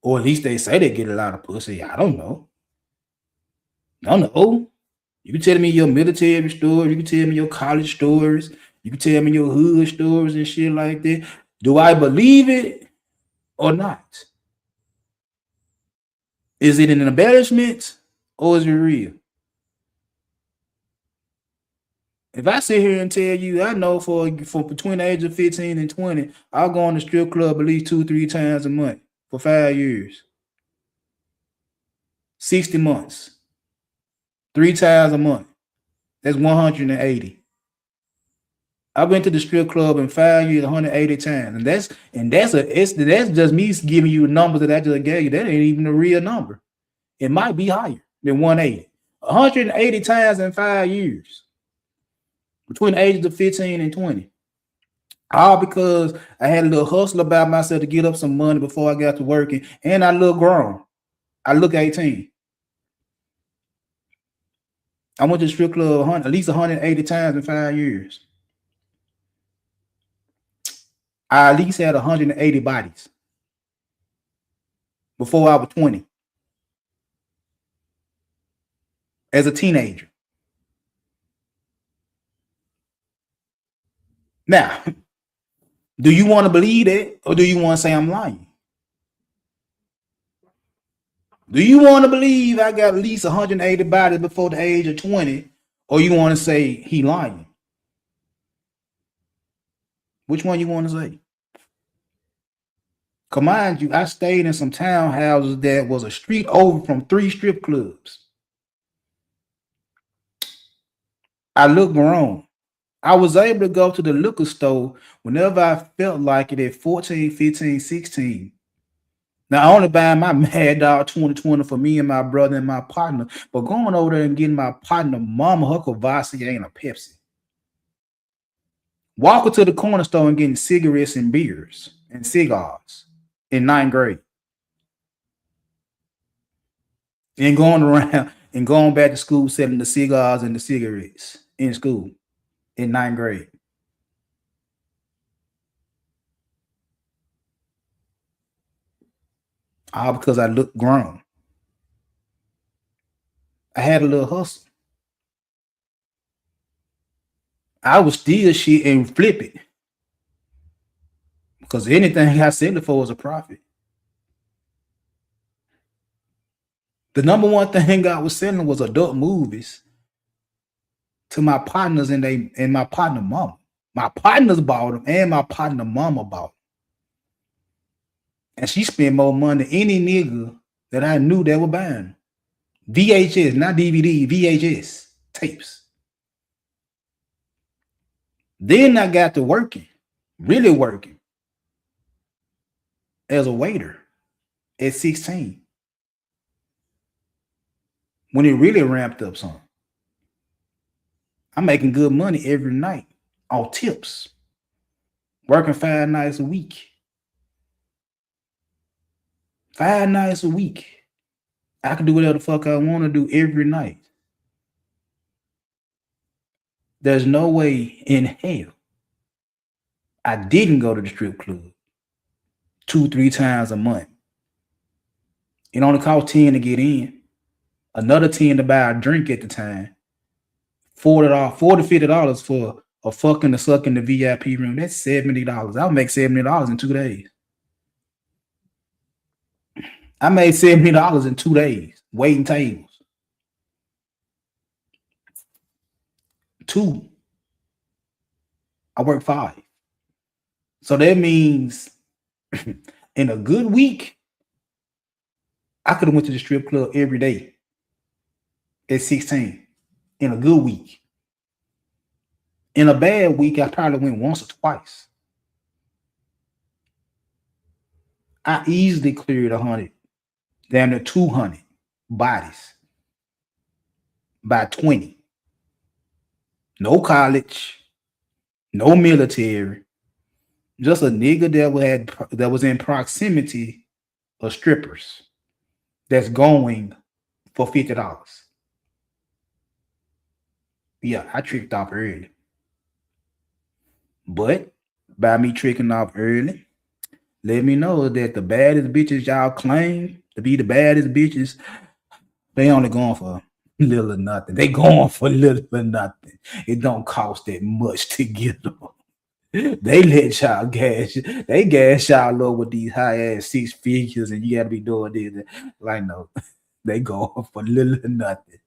Or at least they say they get a lot of pussy. I don't know. I don't know. You can tell me your military stories. You can tell me your college stories. You can tell me your hood stories and shit like that. Do I believe it or not? Is it an embellishment or is it real? If I sit here and tell you, I know for between the age of 15 and 20, I'll go on the strip club at least 2-3 times a month for 5 years. 60 months. 3 times a month. That's 180. I went to the strip club in 5 years, 180 times. And that's just me giving you the numbers that I just gave you. That ain't even a real number. It might be higher than 180. 180 times in 5 years. Between the ages of 15 and 20. All because I had a little hustle about myself to get up some money before I got to working. And I look grown. I look 18. I went to the strip club at least 180 times in 5 years. I at least had 180 bodies before I was 20. As a teenager. Now, do you want to believe that or do you want to say I'm lying? Do you want to believe I got at least 180 bodies before the age of 20 or you want to say he lying? Which one you want to say? Come mind you, I stayed in some townhouses that was a street over from 3 strip clubs. I look grown. I was able to go to the liquor store whenever I felt like it at 14, 15, 16. Now, only buying my Mad Dog 2020 for me and my brother and my partner, but going over there and getting my partner Mama Huckle Vasi and a Pepsi. Walking to the corner store and getting cigarettes and beers and cigars in 9th grade. And going around and going back to school selling the cigars and the cigarettes in school in 9th grade. All because I looked grown. I had a little hustle. I would steal shit and flip it. Because anything I sell it for was a profit. The number one thing I was selling was adult movies to my partners and my partner mama. My partners bought them and my partner mama bought them. And she spent more money than any nigga that I knew that were buying. VHS, not DVD, VHS tapes. Then I got to working, really working as a waiter at 16. When it really ramped up some. I'm making good money every night on tips. Working 5 nights a week. 5 nights a week. I can do whatever the fuck I want to do every night. There's no way in hell I didn't go to the strip club 2-3 times a month. It only cost 10 to get in. Another 10 to buy a drink at the time. $40, $50 for a fucking to suck in the VIP room. That's $70. I'll make $70 in 2 days. I made $70 in 2 days waiting tables. 2. I work 5. So that means in a good week, I could have went to the strip club every day at 16. In a good week. In a bad week, I probably went once or twice. I easily cleared 100, damn near 200 bodies by 20. No college, no military, just a nigga that was in proximity of strippers that's going for $50. Yeah, I tricked off early. But by me tricking off early, let me know that the baddest bitches y'all claim to be the baddest bitches, they only going for little or nothing. They going for little or nothing. It don't cost that much to get them. They let y'all gas y'all up with these high ass 6 figures, and you gotta be doing this. Like, no, they going for little or nothing.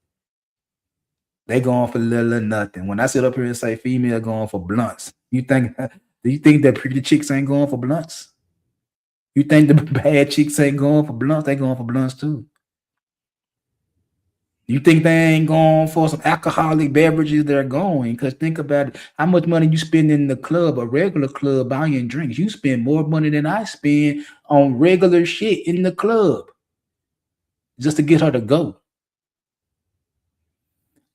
They going for little or nothing. When I sit up here and say female going for blunts, do you think that pretty chicks ain't going for blunts? You think the bad chicks ain't going for blunts? They going for blunts too. You think they ain't going for some alcoholic beverages? They're going, because think about it. How much money you spend in the club, a regular club, buying drinks? You spend more money than I spend on regular shit in the club just to get her to go.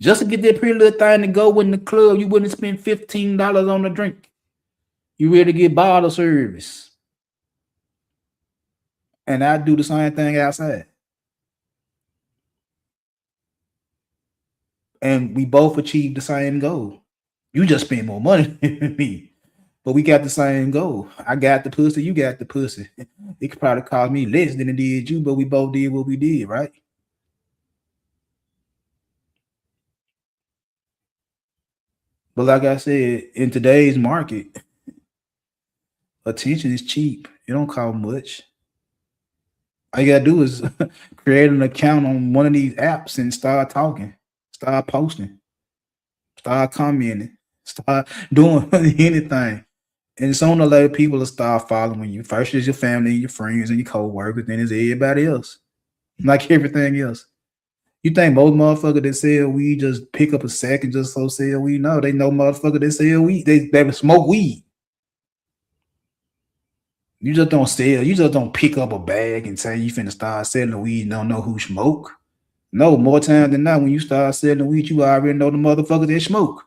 Just to get that pretty little thing to go in the club, you wouldn't spend $15 on a drink. You ready to get bottle service. And I do the same thing outside. And we both achieved the same goal. You just spend more money than me, but we got the same goal. I got the pussy, you got the pussy. It could probably cost me less than it did you, but we both did what we did, right? But like I said, in today's market, attention is cheap. It don't cost much. All you gotta do is create an account on one of these apps and start talking, start posting, start commenting, start doing anything. And sooner or later, people will start following you. First is your family, your friends, and your co-workers, then it's everybody else. Like everything else. You think most motherfuckers that sell weed just pick up a sack and just so sell weed? No, they know motherfuckers that sell weed. They smoke weed. You just don't sell. You just don't pick up a bag and say you finna start selling weed and don't know who smoke. No, more time than not, when you start selling weed, you already know the motherfuckers that smoke.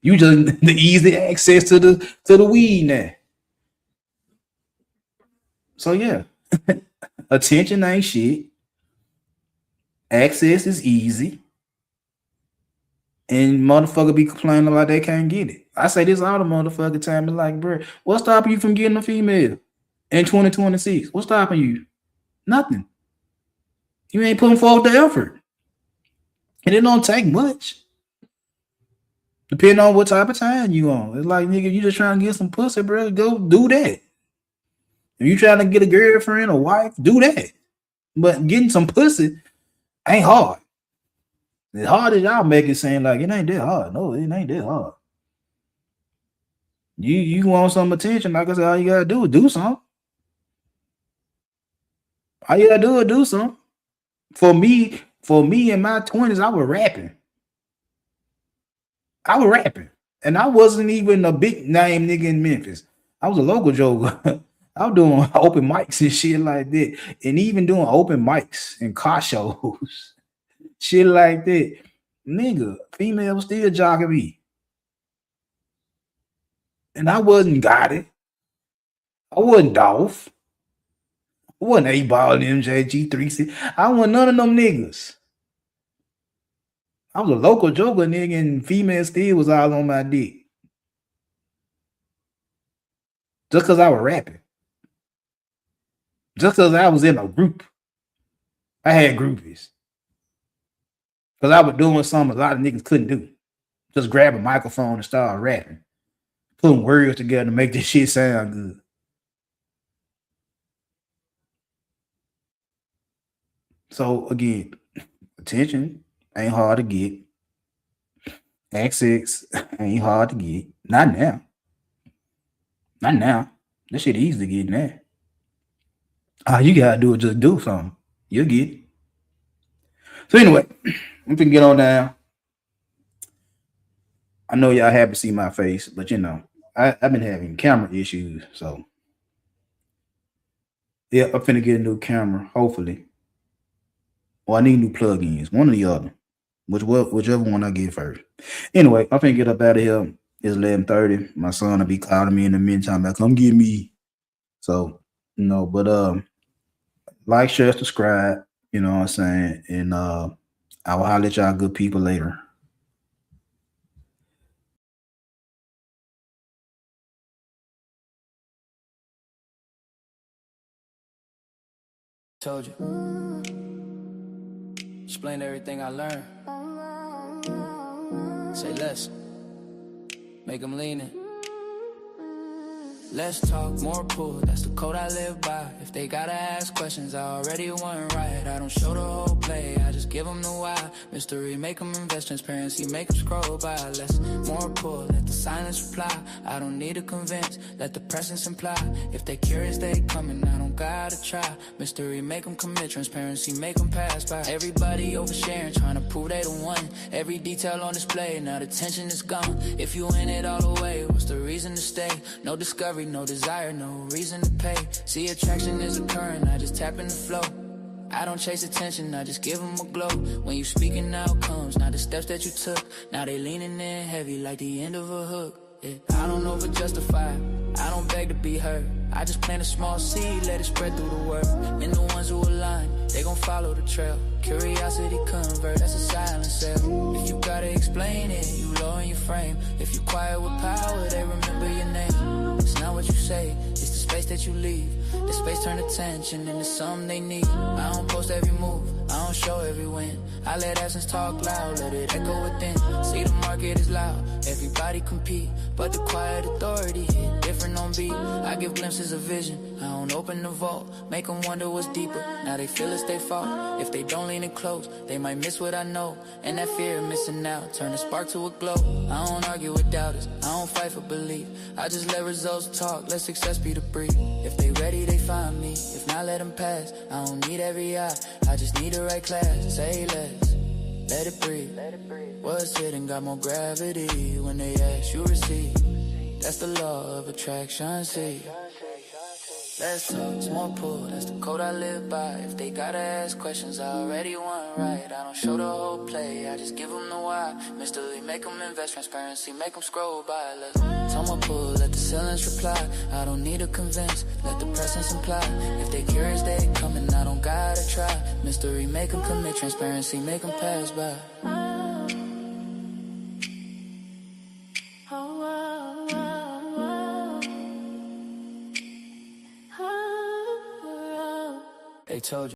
You just the easy access to the weed now. So yeah, attention ain't shit. Access is easy. And motherfucker be complaining like they can't get it. I say this all the motherfucking time. It's like, bro, what's stopping you from getting a female in 2026? What's stopping you? Nothing. You ain't putting forth the effort. And it don't take much. Depending on what type of time you on. It's like, nigga, you just trying to get some pussy, bro, go do that. If you trying to get a girlfriend or wife, do that. But getting some pussy, Ain't hard. As hard as y'all make it seem like it ain't that hard. No, it ain't that hard. You want some attention, like I said, all you gotta do is do something. All you gotta do is do something. For me in my 20s, I was rapping. And I wasn't even a big name nigga in Memphis. I was a local joker. I was doing open mics and shit like that. And even doing open mics and car shows. Shit like that. Nigga, female was still jocking me. And I wasn't got it. I wasn't Dolph. I wasn't 8Ball, MJ, G3C. I wasn't none of them niggas. I was a local joker, nigga, and female still was all on my dick. Just because I was rapping. Just because I was in a group. I had groupies. Because I was doing something a lot of niggas couldn't do. Just grab a microphone and start rapping. Putting words together to make this shit sound good. So again, attention ain't hard to get. Access ain't hard to get. Not now. Not now. This shit easy to get now. All you gotta do is just do something. You'll get it. So anyway, I'm gonna get on down. I know y'all happy to see my face, but you know, I've been having camera issues, so yeah, I'm finna get a new camera, hopefully. Or I need new plugins, one or the other. Whichever one I get first. Anyway, I'm finna get up out of here. It's 11:30. My son will be calling me in the meantime. Like, come get me. So, you know, but like, share, subscribe, you know what I'm saying? And I will holler at y'all good people later.
Told you. Explain everything I learned. Say less. Make them lean in. Let's talk more pool, that's the code I live by. If they gotta ask questions, I already went right. I don't show the whole play, I just give them the why. Mystery, make them invest, transparency, make them scroll by. Less, more pull, let the silence reply. I don't need to convince, let the presence imply. If they curious, they coming, I don't gotta try. Mystery, make them commit, transparency, make them pass by. Everybody oversharing, trying to prove they the one. Every detail on display, now the tension is gone. If you in it all the way, what's the reason to stay? No discovery, no desire, no reason to pay. See, attraction is occurring, I just tap in the flow. I don't chase attention, I just give them a glow. When you speaking outcomes, not the steps that you took. Now they leaning in heavy like the end of a hook. Yeah. I don't over justify, I don't beg to be heard. I just plant a small seed, let it spread through the world. And the ones who align, they gon' follow the trail. Curiosity convert, that's a silent sale. If you gotta explain it, you low in your frame. If you quiet with power, they remember your name. It's not what you say, it's the space that you leave. The space turn attention into something they need. I don't post every move, I don't show every win. I let essence talk loud, let it echo within. See the market is loud, everybody compete. But the quiet authority hit different on beat. I give glimpses of vision, I don't open the vault. Make them wonder what's deeper, now they feel it's their fault. If they don't lean in close, they might miss what I know. And that fear of missing out, turn a spark to a glow. I don't argue with doubters, I don't fight for belief. I just let results talk, let success be the brief. If they ready, they find me, if not, let them pass. I don't need every eye, I just need the right class. Say less, let it breathe. What's hidden got more gravity. When they ask, you receive. That's the law of attraction, see. Let's talk, more pull, that's the code I live by. If they gotta ask questions, I already went right. I don't show the whole play, I just give them the why. Mystery, make them invest, transparency, make them scroll by. Let's talk more pull, let the silence reply. I don't need to convince, let the presence imply. If they curious, they coming, I don't gotta try. Mystery, make them commit, transparency, make them pass by. They told you.